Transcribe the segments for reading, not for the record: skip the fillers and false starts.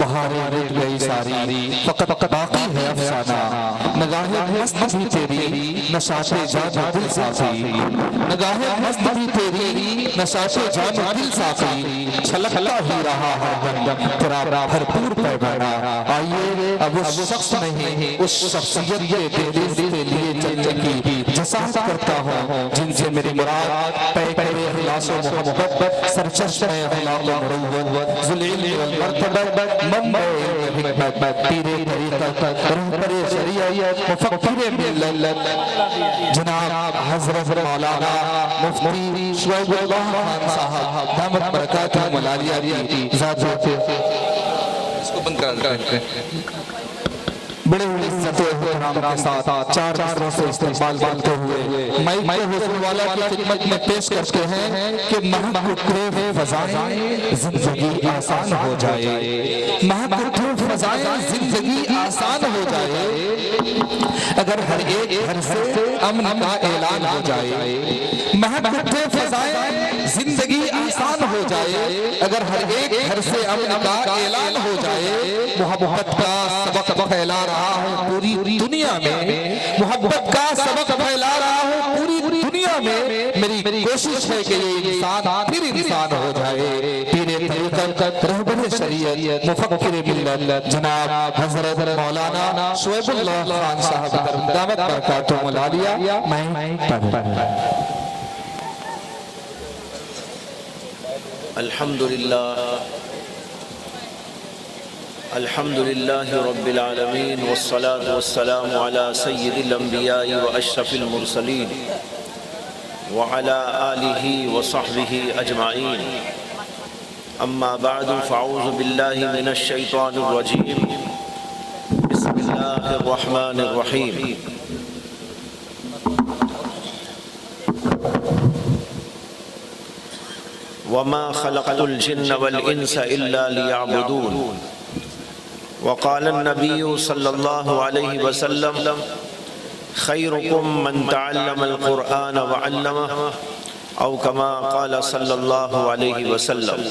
بہاریں رٹ گئی ساری، فقط باقی ہے افسانہ، نگاہیں مست بھی تیری نشاط جان و دل صافی، نگاہیں مست بھی تیری نشاط جان و دل صافی، چھلکتا ہی رہا ہر دم تیرا بھرپور پیمانہ، آئیے اب اس شخص نہیں اس شخصیت کے دہلیز کے لیے چلنے کی جسارت کرتا ہوں جن سے میری مراد پیکر اخلاص و محبت، سرچشمہ اخلاق و مروت، ذوالعلم والمرتبہ، منبع حکمت، پیر طریقت، رہبر شریعت، مفکر ملت، جناب حضرت مولانا مفتی شعیب اللہ خان صاحب دامت برکاتہ ملالیہ کی ذات سے اس کو بند کر دیتے ہیں۔ بڑے عزت و احترام کے ساتھ چار مصروں سے استقبال کرتے ہوئے مائک کو حضور والا کی خدمت میں پیش کرتے ہیں کہ محبت فضائیں زندگی آسان ہو جائے، محبت فضائیں زندگی آسان ہو جائے، اگر ہر ایک گھر سے امن کا اعلان ہو جائے، محبت فضائیں زندگی آسان ہو جائے، اگر ہر ایک گھر سے امن کا اعلان ہو جائے، محبت کا سبق پھیلا رہا ہوں پوری دنیا میں، محبت کا سبق پھیلا رہا ہوں پوری دنیا میں، میری کوشش ہے کہ یہ انسان پھر انسان ہو جائے، پیر طریقت، رہبر شریعت، مفکر ملت، جناب حضرت مولانا شعیب اللہ خان صاحب دامت برکاتہ ملالیہ، میں پڑھ الحمدللہ رب العالمین والصلاة والسلام علی سید الانبیاء واشرف المرسلین وعلی آلہ وصحبہ اجمعین، اما بعد فاعوذ باللہ من الشیطان الرجیم، بسم اللہ الرحمن الرحیم۔ وما خلقت الجن والانس الا ليعبدون، وقال النبي صلى الله عليه وسلم خيركم من تعلم القرآن وعلمه، او كما قال صلى الله عليه وسلم۔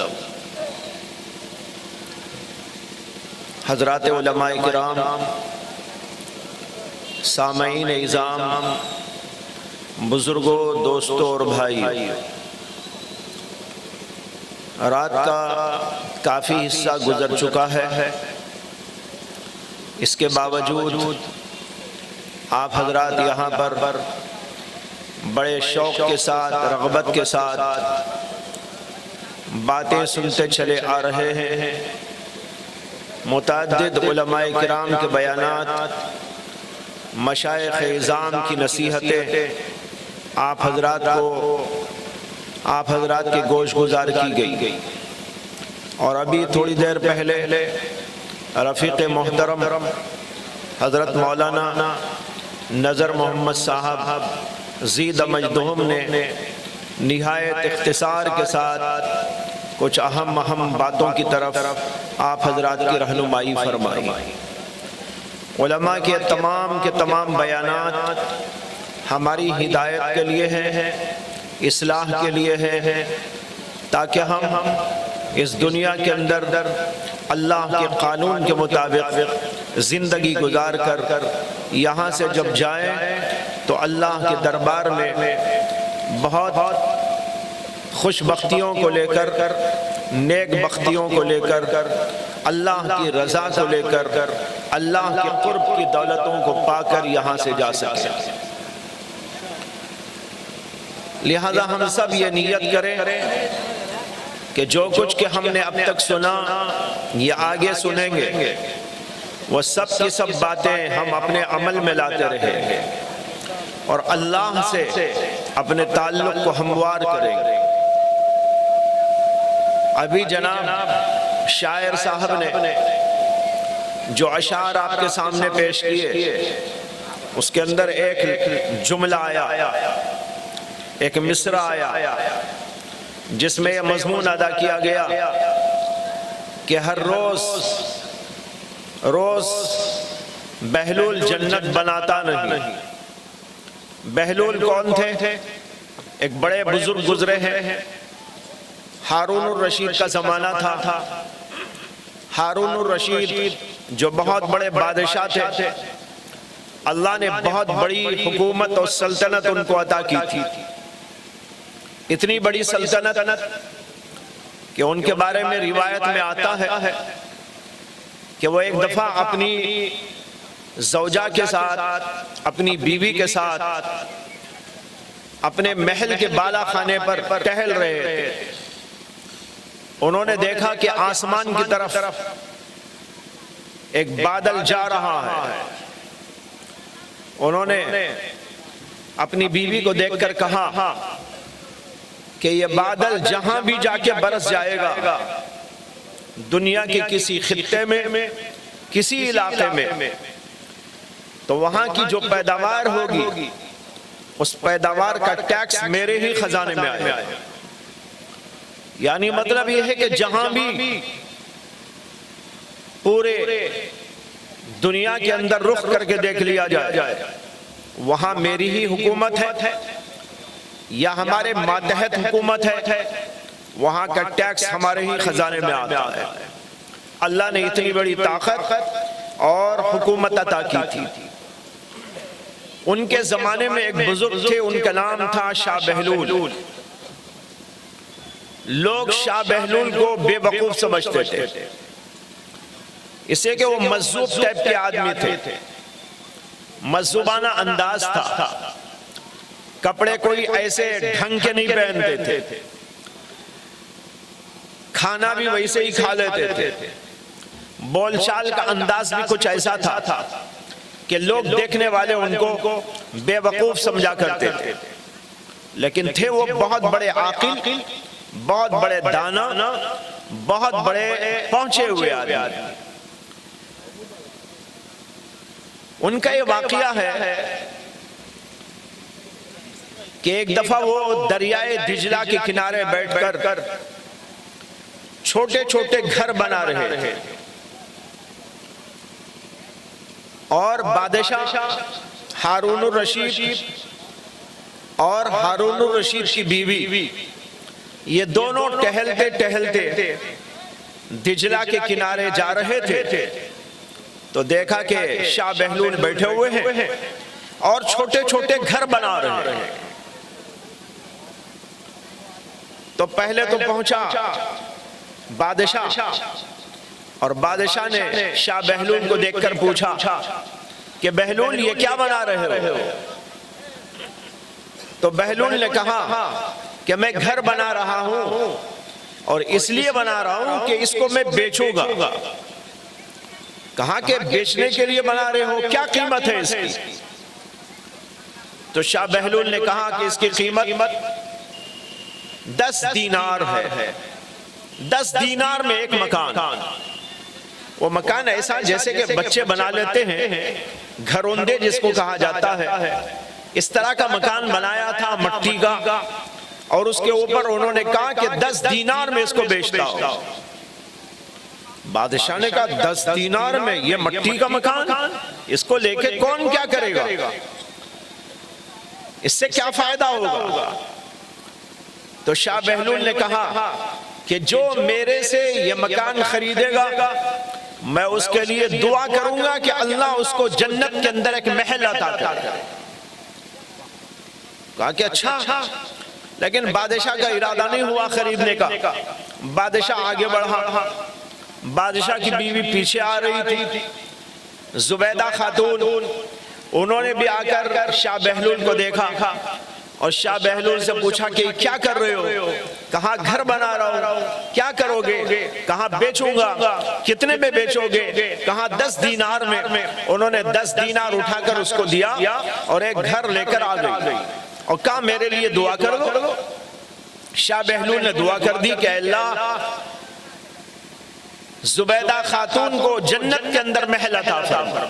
حضرات علماء کرام، سامعین اعظام، بزرگوں، دوستوں اور بھائی، رات کا کافی حصہ گزر چکا ہے، اس کے باوجود آپ حضرات یہاں پر بڑے شوق کے ساتھ، رغبت کے ساتھ باتیں سنتے چلے آ رہے ہیں، متعدد علماء کرام کے بیانات، مشائخ اعظام کی نصیحتیں آپ حضرات کے گوش گزار کی گئی، اور ابھی تھوڑی دیر پہلے رفیق محترم حضرت مولانا نظر محمد صاحب زید مجدہم نے نہایت اختصار کے ساتھ کچھ اہم باتوں کی طرف آپ حضرات کی رہنمائی فرمائی۔ علماء کے تمام بیانات ہماری ہدایت کے لیے ہیں، اصلاح کے لیے ہے، تاکہ ہم اس دنیا کے اندر اللہ کے قانون کے مطابق زندگی گزار کر یہاں سے جب جائیں تو اللہ کے دربار میں بہت خوش بختیوں کو لے کر، نیک بختیوں کو لے کر، اللہ کی رضا کو لے کر، اللہ کے قرب کی دولتوں کو پا کر یہاں سے جا سکیں۔ لہذا ہم سب یہ نیت کریں کہ جو کچھ کہ ہم نے اب تک سنا یہ آگے سنیں گے، وہ سب کی سب باتیں ہم اپنے عمل میں لاتے رہیں گے اور اللہ سے اپنے تعلق کو ہموار کریں گے۔ ابھی جناب شاعر صاحب نے جو اشعار آپ کے سامنے پیش کیے، اس کے اندر ایک جملہ آیا، ایک مصرع آیا جس میں یہ مضمون ادا کیا گیا کہ ہر روز بہلول جنت بناتا نہیں۔ بہلول کون تھے؟ ایک بڑے بزرگ گزرے ہیں، ہارون الرشید کا زمانہ تھا۔ ہارون الرشید جو بہت بڑے بادشاہ تھے، اللہ نے بہت بڑی حکومت اور سلطنت ان کو عطا کی تھی، اتنی بڑی سلطنت کہ ان کے بارے میں روایت میں آتا ہے کہ وہ ایک دفعہ اپنی زوجہ کے ساتھ، اپنی بیوی کے ساتھ اپنے محل کے بالا خانے پر ٹہل رہے تھے۔ انہوں نے دیکھا کہ آسمان کی طرف ایک بادل جا رہا ہے۔ انہوں نے اپنی بیوی کو دیکھ کر کہا کہ یہ بادل جہاں بھی جا کے برس جائے گا، دنیا کے کسی خطے میں، کسی علاقے میں، تو وہاں کی جو پیداوار ہوگی اس پیداوار کا ٹیکس میرے ہی خزانے میں آئے گا۔ یعنی مطلب یہ ہے کہ جہاں بھی پورے دنیا کے اندر رخ کر کے دیکھ لیا جائے وہاں میری ہی حکومت ہے یا ہمارے ماتحت حکومت ہے، وہاں کا ٹیکس ہمارے ہی خزانے میں آتا ہے۔ اللہ نے اتنی بڑی طاقت اور حکومت عطا کی تھی۔ ان کے زمانے میں ایک بزرگ تھے، ان کا نام تھا شاہ بہلول۔ لوگ شاہ بہلول کو بے وقوف سمجھتے تھے، اس سے کہ وہ مجذوب ٹائپ کے آدمی تھے، مجذوبانہ انداز تھا، کپڑے کوئی ایسے ڈھنگ کے نہیں پہنتے تھے، کھانا بھی ویسے ہی کھا لیتے تھے، بول چال کا انداز بھی کچھ ایسا تھا کہ لوگ دیکھنے والے ان کو بے وقوف سمجھا کرتے تھے، لیکن تھے وہ بہت بڑے عاقل، بہت بڑے دانا، بہت بڑے پہنچے ہوئے آدمی۔ ان کا یہ واقعہ ہے کہ ایک دفعہ وہ دریائے دجلہ کے کنارے بیٹھ کر چھوٹے چھوٹے گھر بنا رہے تھے، اور بادشاہ ہارون الرشید اور ہارون الرشید کی بیوی یہ دونوں ٹہلتے ٹہلتے دجلہ کے کنارے جا رہے تھے، تو دیکھا کہ شاہ بہلول بیٹھے ہوئے ہیں اور چھوٹے چھوٹے گھر بنا رہے ہیں۔ تو پہلے تو پہنچا بادشاہ، اور بادشاہ نے شاہ بہلول کو دیکھ کر پوچھا کہ بہلول یہ کیا بنا رہے ہو؟ تو بہلول نے کہا کہ میں گھر بنا رہا ہوں اور اس لیے بنا رہا ہوں کہ اس کو میں بیچوں گا۔ کہا کہ بیچنے کے لیے بنا رہے ہو، کیا قیمت ہے اس کی؟ تو شاہ بہلول نے کہا کہ اس کی قیمت 10 دینار ہے، 10 دینار میں ایک مکان۔ وہ مکان ایسا جیسے کہ بچے بنا لیتے ہیں، گھروندے جس کو کہا جاتا ہے، اس طرح کا مکان بنایا تھا مٹی کا، اور اس کے اوپر انہوں نے کہا کہ 10 دینار میں اس کو بیچتا ہو۔ بادشاہ نے کہا 10 دینار میں یہ مٹی کا مکان، اس کو لے کے کون کیا کرے گا؟ اس سے کیا فائدہ ہوگا؟ تو شاہ بہلول نے کہا کہ جو میرے سے یہ مکان خریدے گا میں اس کے لیے دعا کروں گا کہ اللہ اس کو جنت کے اندر ایک محل عطا کرے۔ کہا کہ اچھا، لیکن بادشاہ کا ارادہ نہیں ہوا خریدنے کا۔ بادشاہ آگے بڑھا، بادشاہ کی بیوی پیچھے آ رہی تھی، زبیدہ خاتون، انہوں نے بھی آ کر شاہ بہلول کو دیکھا اور شاہ بہلول سے پوچھا کہ کیا کر رہے ہو؟ کہا گھر بنا رہا ہوں۔ کیا کرو گے؟ کہا بیچوں گا۔ کتنے میں بیچو گے؟ کہا 10 دینار میں۔ انہوں نے 10 دینار اٹھا کر اس کو دیا اور ایک گھر لے کر آ گئی اور کہا میرے لیے دعا کر دو۔ شاہ بہلول نے دعا کر دی کہ اللہ زبیدہ خاتون کو جنت کے اندر محل عطا فرما۔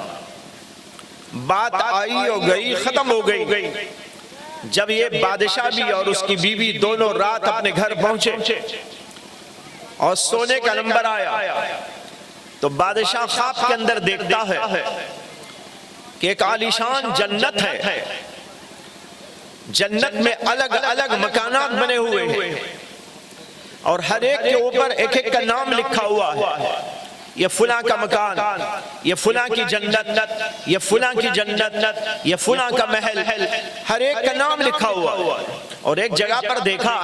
بات آئی اور گئی، ختم ہو گئی۔ جب یہ بادشاہ بھی اور اس کی بیوی دونوں رات اپنے گھر پہنچے اور سونے کا نمبر آیا تو بادشاہ خواب کے اندر دیکھتا ہے کہ ایک عالیشان جنت ہے، جنت میں الگ الگ مکانات بنے ہوئے ہیں اور ہر ایک کے اوپر ایک ایک کا نام لکھا ہوا ہے۔ یہ فلاں کا مکان، یہ فلاں کی جنت، یہ فلاں کی جنت، یہ فلاں کا محل، ہر ایک کا نام لکھا ہوا. اور ایک جگہ پر دیکھا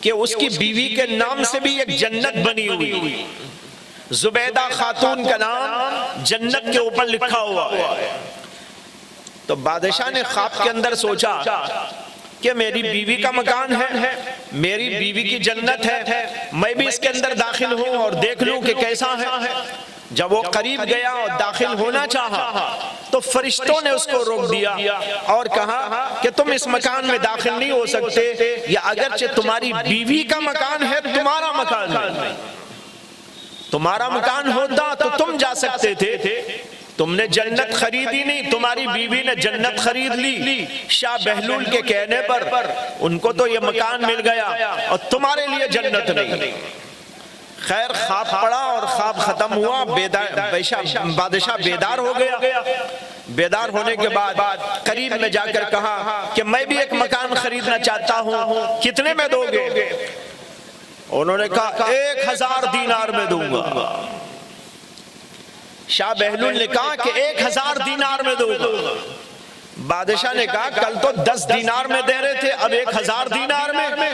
کہ اس کی بیوی کے نام سے بھی ایک جنت بنی ہوئی، زبیدہ خاتون کا نام جنت کے اوپر لکھا ہوا. تو بادشاہ نے خواب کے اندر سوچا کہ میری بیوی کا مکان ہے، میری بیوی کی جنت ہے، میں بھی اس کے اندر داخل ہوں اور دیکھ لوں کہ کیسا ہے. جب وہ قریب گیا اور داخل ہونا چاہا تو فرشتوں نے اس کو روک دیا اور کہا کہ تم اس مکان میں داخل نہیں ہو سکتے، یا اگرچہ تمہاری بیوی کا مکان ہے تمہارا مکان ہے، تمہارا مکان ہوتا تو تم جا سکتے تھے، تم نے جنت خریدی نہیں، تمہاری بیوی نے جنت خرید لی. شاہ بہلول کے کہنے پر ان کو تو یہ مکان مل گیا اور تمہارے لیے جنت نہیں. خیر خواب پڑا اور خواب ختم ہوا، بادشاہ بیدار ہو گیا. بیدار ہونے کے بعد قریب میں جا کر کہا کہ میں بھی ایک مکان خریدنا چاہتا ہوں، کتنے میں دو گے؟ انہوں نے کہا 1000 دینار میں دوں گا. شاہ بہلول نے کہا کہ 1000 دینار میں دوں گا. بادشاہ نے کہا کل تو 10 دینار میں دے رہے تھے، اب 1000 دینار میں.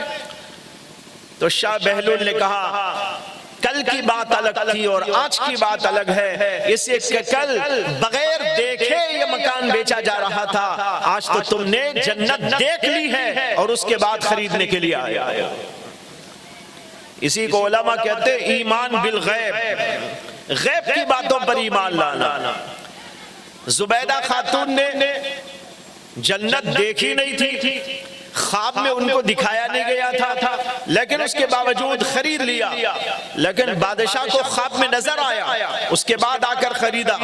تو شاہ بہلول نے کہا کل کی بات الگ تھی اور آج کی بات الگ ہے، اس لیے کہ کل بغیر دیکھے یہ مکان بیچا جا رہا تھا، آج تو تم نے جنت دیکھ لی ہے اور اس کے بعد خریدنے کے لیے آیا. اسی کو علماء کہتے ہیں ایمان بالغیب، غیب کی باتوں پر ایمان لانا. زبیدہ خاتون نے جنت دیکھی نہیں تھی، خواب میں ان کو دکھایا نہیں گیا تھا، لیکن اس کے باوجود خرید لیا. لیکن بادشاہ کو خواب میں نظر آیا، اس کے بعد آ کر خریدا.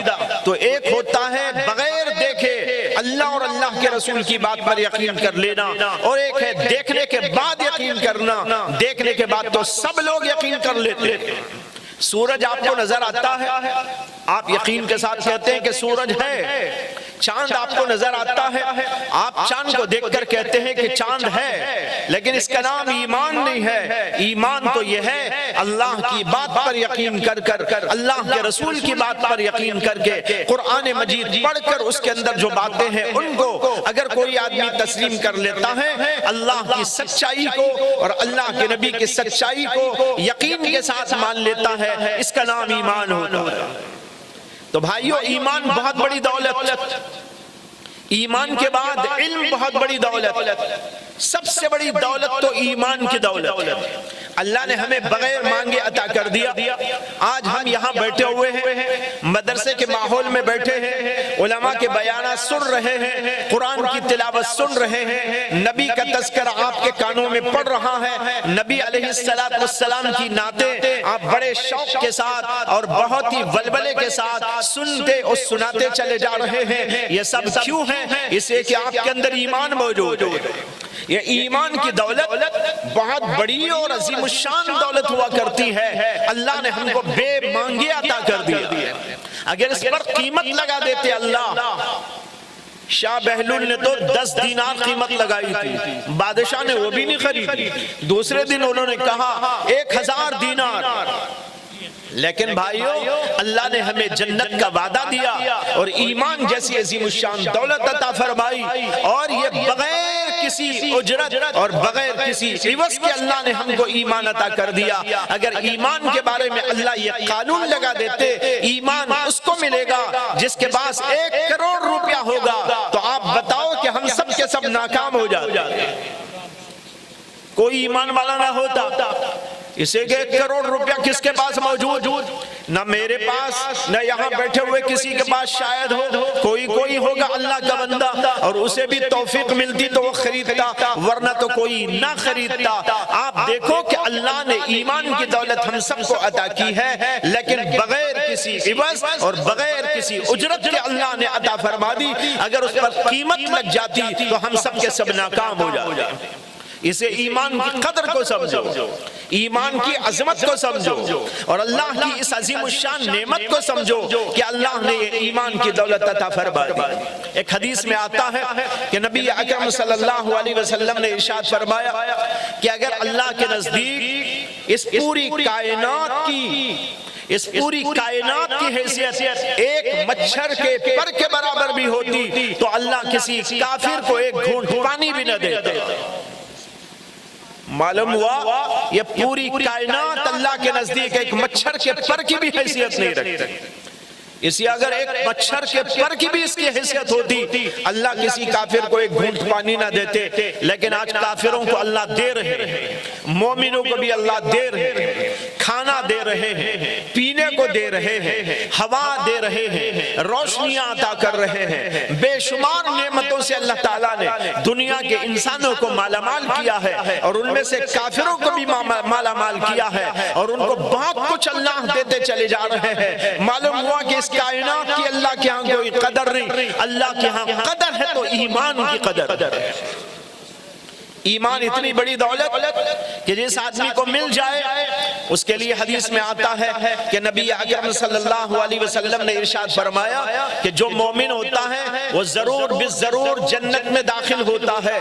تو ایک ہوتا ہے بغیر دیکھے اللہ اور اللہ کے رسول کی بات پر یقین کر لینا، اور ایک ہے دیکھنے کے بعد یقین کرنا. دیکھنے کے بعد تو سب لوگ یقین کر لیتے. سورج آپ کو نظر آتا ہے، آپ یقین کے ساتھ کہتے ہیں کہ سورج ہے. چاند آپ کو نظر آتا ہے، آپ چاند کو دیکھ کر کہتے ہیں کہ چاند ہے، لیکن اس کا نام ایمان نہیں ہے. ایمان تو یہ ہے اللہ کی بات پر یقین کر کر، اللہ کے رسول کی بات پر یقین کر کے، قرآن مجید پڑھ کر اس کے اندر جو باتیں ہیں ان کو اگر کوئی آدمی تسلیم کر لیتا ہے، اللہ کی سچائی کو اور اللہ کے نبی کی سچائی کو یقین کے ساتھ مان لیتا ہے، اس کا نام ایمان ہوتا ہے. تو بھائیو ایمان بہت بڑی دولت، ایمان کے بعد علم بہت بڑی دولت. سب سے بڑی دولت تو ایمان کی دولت. اللہ نے ہمیں بغیر مانگے عطا کر دیا. آج ہم یہاں بیٹھے ہوئے ہیں، مدرسے کے ماحول میں بیٹھے ہیں، علماء کے بیانات سن رہے ہیں، قرآن کی تلاوت سن رہے ہیں، نبی کا تذکرہ آپ کے کانوں میں پڑ رہا ہے، نبی علیہ السلام کی نعتیں آپ بڑے شوق کے ساتھ اور بہت ہی ولولے کے ساتھ سنتے اور سناتے چلے جا رہے ہیں. یہ سب کیوں ہے؟ اس لیے کہ آپ کے اندر ایمان موجود ہے. یہ ایمان کی دولت بہت بڑی اور عظیم الشان دولت ہوا کرتی ہے. اللہ نے ہم کو بے مانگے عطا کر دیا. اگر اس پر قیمت لگا دیتے اللہ، شاہ بہلول نے تو 10 دینار قیمت لگائی تھی، بادشاہ نے وہ بھی نہیں خریدی. دوسرے دن انہوں نے کہا 1000 دینار. لیکن بھائیو اللہ نے ہمیں جنت کا وعدہ دیا اور ایمان جیسی عظیم الشان دولت عطا فرمائی، اور یہ بغیر کسی اجرت اور بغیر کسی عوض کے اللہ نے ہم کو ایمان عطا کر دیا. اگر ایمان کے بارے میں اللہ یہ قانون لگا دیتے ایمان اس کو ملے گا جس کے پاس 1 کروڑ روپیہ ہوگا، تو آپ بتاؤ کہ ہم سب کے سب ناکام ہو جاتے. کوئی ایمان والا نہ ہوتا. اسے کہ 1 کروڑ روپیہ کس کے پاس موجود؟ نہ میرے پاس، نہ یہاں بیٹھے ہوئے کسی کے پاس شاید ہو. کوئی ہوگا اللہ کا بندہ اور اسے بھی توفیق ملتی تو وہ خریدتا، ورنہ تو کوئی نہ خریدتا. آپ دیکھو کہ اللہ نے ایمان کی دولت ہم سب کو عطا کی ہے، لیکن بغیر کسی عوض اور بغیر کسی اجرت کے اللہ نے عطا فرما دی. اگر اس پر قیمت لگ جاتی تو ہم سب کے سب ناکام ہو جاتے. اسے ایمان کی قدر کو سمجھو، ایمان کی عظمت کو سمجھو، اور اللہ کی اس عظیم الشان نعمت کو سمجھو کہ اللہ نے ایمان کی دولت عطا فرما دی. ایک حدیث میں آتا ہے کہ نبی اکرم صلی اللہ علیہ وسلم نے ارشاد فرمایا کہ اگر اللہ کے نزدیک اس پوری کائنات کی اس پوری کائنات کی حیثیت ایک مچھر کے پر کے برابر بھی ہوتی تو اللہ کسی کافر کو ایک گھونٹ پانی بھی نہ دیتا۔ معلوم ہوا یہ پوری کائنات اللہ کے نزدیک ایک مچھر کے پر کی بھی حیثیت نہیں رکھتی۔ اسی اگر ایک مچھر کے پر کی بھی اس کی حیثیت ہوتی اللہ کسی کافر کو ایک گھونٹ پانی نہ دیتے، لیکن آج کافروں کو اللہ دے رہے ہیں، مومنوں کو بھی اللہ دے رہے ہیں، کھانا دے رہے ہیں، پینے کو دے رہے ہیں، ہوا دے رہے ہیں، روشنیاں عطا کر رہے ہیں، بے شمار نعمتوں سے اللہ تعالیٰ نے دنیا کے انسانوں کو مالا مال کیا ہے، اور ان میں سے کافروں کو بھی مالا مال کیا ہے، اور ان کو بہت کچھ اللہ دیتے چلے جا رہے ہیں۔ معلوم ہوا کہ اس کائنات کی اللہ کے ہاں کوئی قدر نہیں، اللہ کے ہاں قدر ہے تو ایمان کی قدر ہے۔ ایمان اتنی بڑی دولت کہ جس آدمی کو مل جائے اس کے لیے حدیث میں آتا ہے کہ نبی اکرم صلی اللہ علیہ وسلم نے ارشاد فرمایا کہ جو مومن ہوتا ہے وہ ضرور بالضرور جنت میں داخل ہوتا ہے۔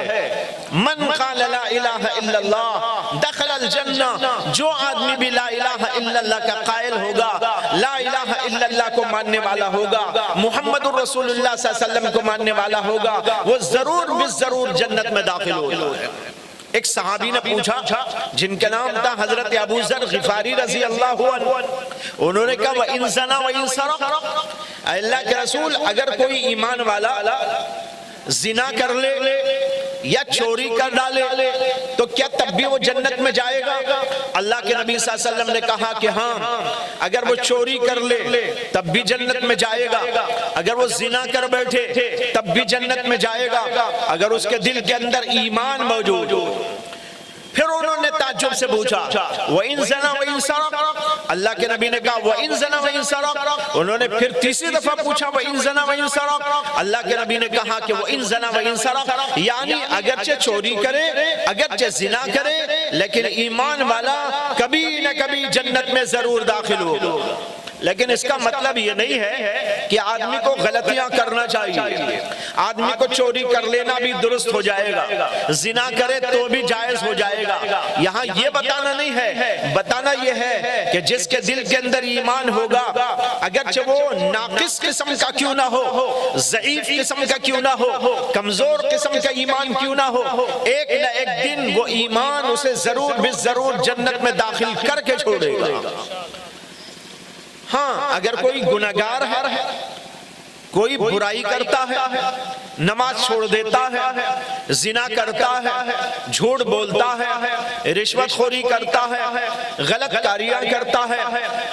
من قال لا الہ الا اللہ دخل الجنہ، جو آدمی بھی لا الہ الا اللہ کا قائل ہوگا، لا الہ الا اللہ کو ماننے والا ہوگا، محمد الرسول اللہ صلی اللہ علیہ وسلم کو ماننے والا ہوگا، وہ ضرور بالضرور جنت میں داخل ہوگا۔ ایک صحابی نے پوچھا جن کا نام تھا حضرت ابو ذر غفاری رضی اللہ عنہ، انہوں نے کہا وَإِن زَنَا وَإِن سَرَقَ، اللہ کے رسول اگر کوئی ایمان والا زنا کر لے یا چوری کر ڈالے تو کیا تب بھی وہ جنت میں جائے گا؟ اللہ کے نبی صلی اللہ علیہ وسلم نے کہا کہ ہاں، اگر وہ چوری کر لے تب بھی جنت میں جائے گا، اگر وہ زنا کر بیٹھے تب بھی جنت میں جائے گا، اگر اس کے دل کے اندر ایمان موجود ہو۔ پھر انہوں نے تعجب سے پوچھا وَإِن زَنَا وَإِن سَرَقَ، اللہ کے نبی نے کہا وَإِن زَنَا وَإِن سَرَقَ، انہوں نے پھر تیسری دفعہ پوچھا وَإِن زَنَا وَإِن سَرَقَ، اللہ کے نبی نے کہا کہ وَإِن زَنَا وَإِن سَرَقَ، یعنی اگرچہ چوری کرے، اگرچہ زنا کرے، لیکن ایمان والا کبھی نہ کبھی جنت میں ضرور داخل ہو۔ لیکن اس کا مطلب یہ نہیں ہے کہ آدمی کو غلطیاں کرنا چاہیے، آدمی کو چوری کر لینا بھی درست ہو جائے گا، زنا کرے تو بھی جائز ہو جائے گا۔ یہاں یہ بتانا نہیں ہے، بتانا یہ ہے کہ جس کے دل کے اندر ایمان ہوگا، اگرچہ وہ ناقص قسم کا کیوں نہ ہو، ضعیف قسم کا کیوں نہ ہو، کمزور قسم کا ایمان کیوں نہ ہو، ایک نہ ایک دن وہ ایمان اسے ضرور بالضرور جنت میں داخل کر کے چھوڑے گا۔ ہاں، اگر کوئی گناہگار ہے، کوئی برائی کرتا ہے، نماز چھوڑ دیتا ہے، زنا کرتا ہے، جھوٹ بولتا ہے، رشوت خوری کرتا ہے، غلط کاریاں کرتا ہے،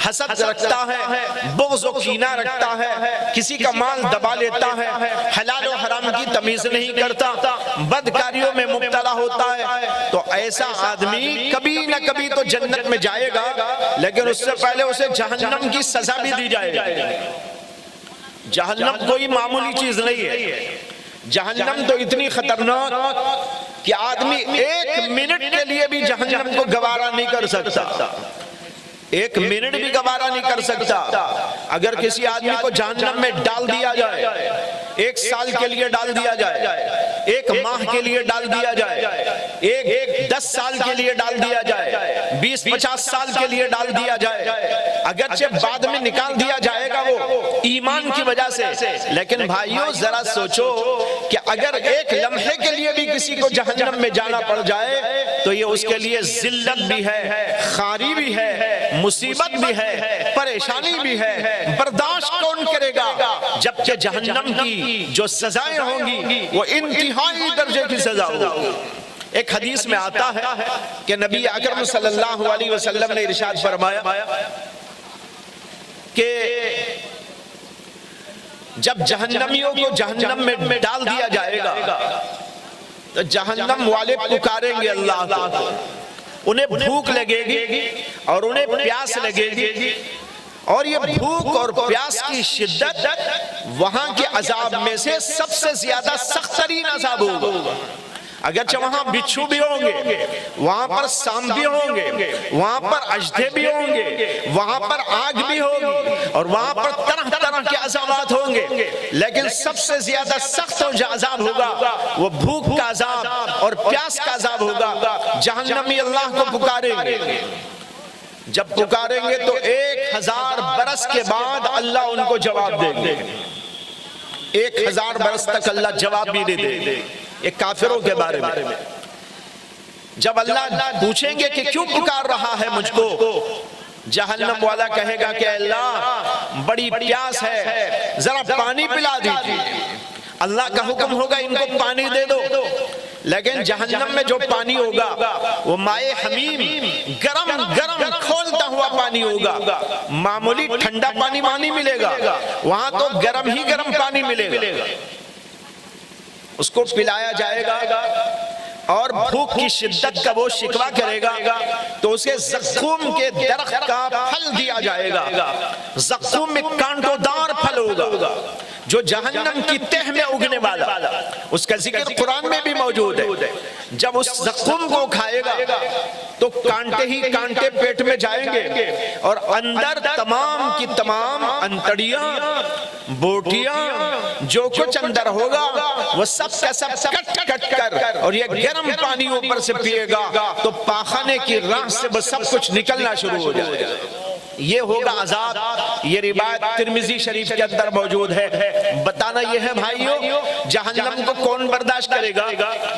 حسد رکھتا ہے، بغض و کینہ رکھتا ہے، کسی کا مال دبا لیتا ہے، حلال و حرام کی تمیز نہیں کرتا، بدکاریوں میں مبتلا ہوتا ہے، تو ایسا آدمی کبھی نہ کبھی تو جنت میں جائے گا، لیکن اس سے پہلے اسے جہنم کی سزا بھی دی جائے گی۔ جہنم کوئی معمولی چیز نہیں ہے، جہنم تو اتنی خطرناک کہ آدمی ایک منٹ کے لیے بھی جہنم کو گوارا نہیں کر سکتا، ایک منٹ بھی گوارا نہیں کر سکتا۔ اگر کسی آدمی کو جہنم میں ڈال دیا جائے، 1 سال کے لیے ڈال دیا جائے، 1 ماہ کے لیے ڈال دیا جائے، 10 سال کے لیے ڈال دیا جائے، 20-50 سال کے لیے ڈال دیا جائے، اگرچہ بعد میں نکال دیا جائے گا وہ ایمان کی وجہ سے، لیکن بھائیوں ذرا سوچو کہ اگر ایک لمحے کے لیے بھی کسی کو جہنم میں جانا پڑ جائے تو یہ اس کے لیے ذلت بھی ہے، خاری بھی ہے، مصیبت بھی ہے، پریشانی بھی ہے، برداشت کون کرے گا؟ جبکہ جہنم کی جو سزائیں ہوں گی وہ انتہائی درجے کی سزا ہوگی۔ ایک حدیث میں آتا ہے کہ نبی اکرم صلی اللہ علیہ وسلم نے ارشاد فرمایا کہ جب جہنمیوں کو جہنم میں ڈال دیا جائے گا تو جہنم والے پکاریں گے اللہ کو، انہیں بھوک لگے گی اور انہیں پیاس لگے گی، اور یہ بھوک اور پیاس کی شدت وہاں کے عذاب میں سے سب سے زیادہ سخت ترین عذاب ہوگا۔ اگرچہ وہاں بچھو بھی ہوں گے، وہاں پر سام بھی ہوں گے، وہاں پر اژدھے بھی ہوں گے، وہاں پر آگ بھی ہوگی، اور وہاں پر طرح طرح کے عذابات ہوں گے، لیکن سب سے زیادہ سخت جو عذاب ہوگا وہ بھوک کا عذاب اور پیاس کا عذاب ہوگا۔ جہنمی اللہ کو پکاریں گے، جب پکاریں گے تو 1000 برس کے بعد اللہ ان کو جواب دیں گے. 1000 برس تک اللہ جواب بھی نہیں دے گے. یہ کافروں کے بارے میں. جب اللہ پوچھیں گے کہ کیوں پکار رہا ہے مجھ کو، جہنم والا کہے گا کہ اللہ بڑی پیاس ہے، ذرا پانی پلا دیجیے. اللہ کا حکم ہوگا ان کو پانی دے دو، لیکن جہنم میں جو پانی ہوگا وہ مائع حمیم، گرم گرم کھولتا ہوا پانی ہوگا. معمولی ٹھنڈا پانی نہیں ملے گا، وہاں تو گرم ہی گرم پانی ملے گا. اس کو پلایا جائے گا اور بھوک کی شدت کا وہ شکوہ کرے گا تو اسے زقوم کے درخت کا پھل دیا جائے گا. زقوم میں کانٹوں دار پھل ہوگا جو جہنم کی تہ میں اگنے والا، اس کا ذکر قرآن میں بھی موجود ہے. جب اس زقوم کو کھائے گا تو کانٹے ہی کانٹے پیٹ میں جائیں گے اور اندر تمام کی تمام انتڑیاں، بوٹیاں، جو کچھ اندر ہوگا وہ سب کا سب کٹ کٹ کر، اور یہ گرم پانی اوپر سے پیے گا تو پاخانے کی راہ سے وہ سب کچھ نکلنا شروع ہو جائے گا. یہ ہوگا عذاب. یہ روایت ترمذی شریف کے اندر موجود ہے. بتانا یہ ہے بھائیو، جہنم کو کون برداشت کرے گا؟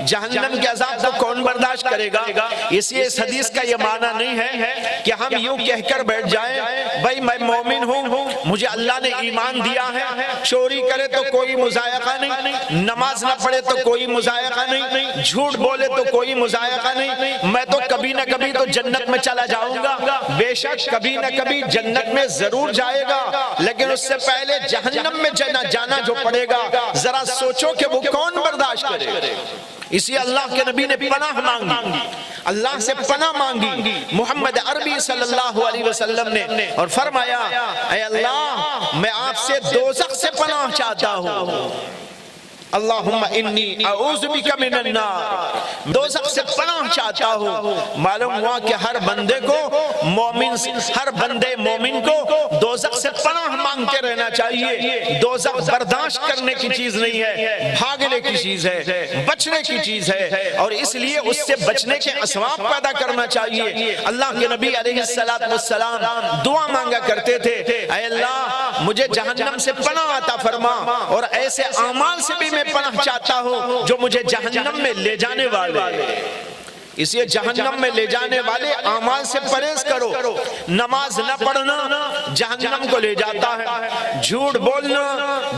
جہنم کے عذاب کو کون برداشت کرے گا؟ اس لیے اس حدیث کا یہ معنی نہیں ہے کہ ہم یوں کہہ کر بیٹھ جائیں بھائی میں مومن ہوں، مجھے اللہ نے ایمان دیا ہے، چوری کرے تو کوئی مضائقہ نہیں، نماز نہ پڑھے تو کوئی مضائقہ نہیں، جھوٹ بولے تو کوئی مضائقہ نہیں، میں تو کبھی نہ کبھی تو جنت میں چلا جاؤں گا. بے شک کبھی نہ کبھی جنت میں ضرور جائے گا، لیکن اس سے پہلے جہنم میں جانا جو پڑے گا، ذرا سوچو کہ وہ کون برداشت کرے. اسی اللہ کے نبی نے پناہ مانگی، اللہ سے پناہ مانگی محمد عربی صلی اللہ علیہ وسلم نے، اور فرمایا اے اللہ میں آپ سے دوزخ سے پناہ چاہتا ہوں. اللہم انی اعوذ بک من النار، دوزخ سے پناہ چاہتا ہوں. معلوم ہوا کہ ہر بندے کو ہر بندے مومن کو دوزخ سے پناہ مانگتے رہنا چاہیے. دوزخ برداشت کرنے کی چیز نہیں ہے، بھاگنے کی چیز ہے، بچنے کی چیز ہے، اور اس لیے اس سے بچنے کے اسباب پیدا کرنا چاہیے. اللہ کے نبی علیہ السلام دعا مانگا کرتے تھے، اے اللہ مجھے جہنم سے پناہ عطا فرما، اور ایسے اعمال سے بھی میں پناہ چاہتا ہوں جو مجھے جہنم میں لے جانے والے. اس لیے جہنم میں لے جانے والے اعمال سے پرہیز کرو. نماز نہ پڑھنا جہنم کو لے جاتا ہے، جھوٹ بولنا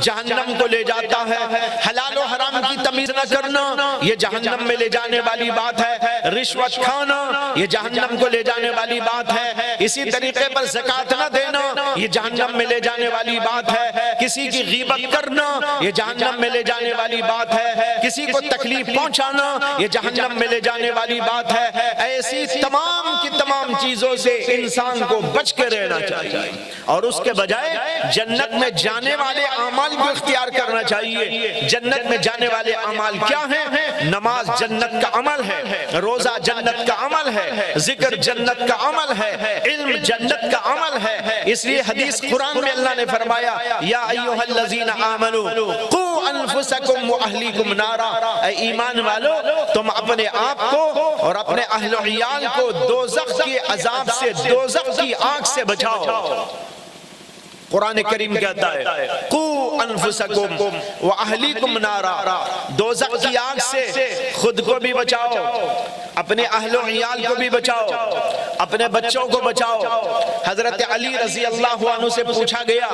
جہنم کو لے جاتا ہے، حلال و حرام کی تمیز نہ کرنا یہ جہنم میں لے جانے والی بات ہے، رشوت کھانا یہ جہنم کو لے جانے والی بات ہے، اسی طریقے پر زکوٰۃ نہ دینا یہ جہنم میں لے جانے والی بات ہے، کسی کی غیبت کرنا یہ جہنم میں لے جانے والی بات ہے، کسی کو تکلیف پہنچانا یہ جہنم میں لے جانے والی بات ہے. ایسی تمام کی تمام چیزوں سے انسان کو بچ کے رہنا چاہیے، اور اس کے بجائے جنت میں جانے والے اعمال کو اختیار کرنا چاہیے. جنت میں جانے والے اعمال کیا ہیں؟ نماز جنت کا عمل ہے، روزہ جنت کا عمل ہے، ذکر جنت کا عمل ہے، علم جنت کا عمل ہے. اس لیے حدیث قرآن میں اللہ نے فرمایا یا ایھا الذین آمنوا قوا انفسکم واہلیکم نارا، اے ایمان والو تم اپنے آپ کو اور اپنے اہل و عیال کو دوزخ کی عذاب سے، دوزخ کی آگ سے بچاؤ. قرآن کریم کہتا ہے قوا انفسکم واہلیکم نارا، دوزخ کی آگ سے خود کو بھی بچاؤ، اپنے اہل و عیال کو بھی بچاؤ، اپنے بچوں کو بچاؤ. حضرت علی رضی اللہ عنہ سے پوچھا گیا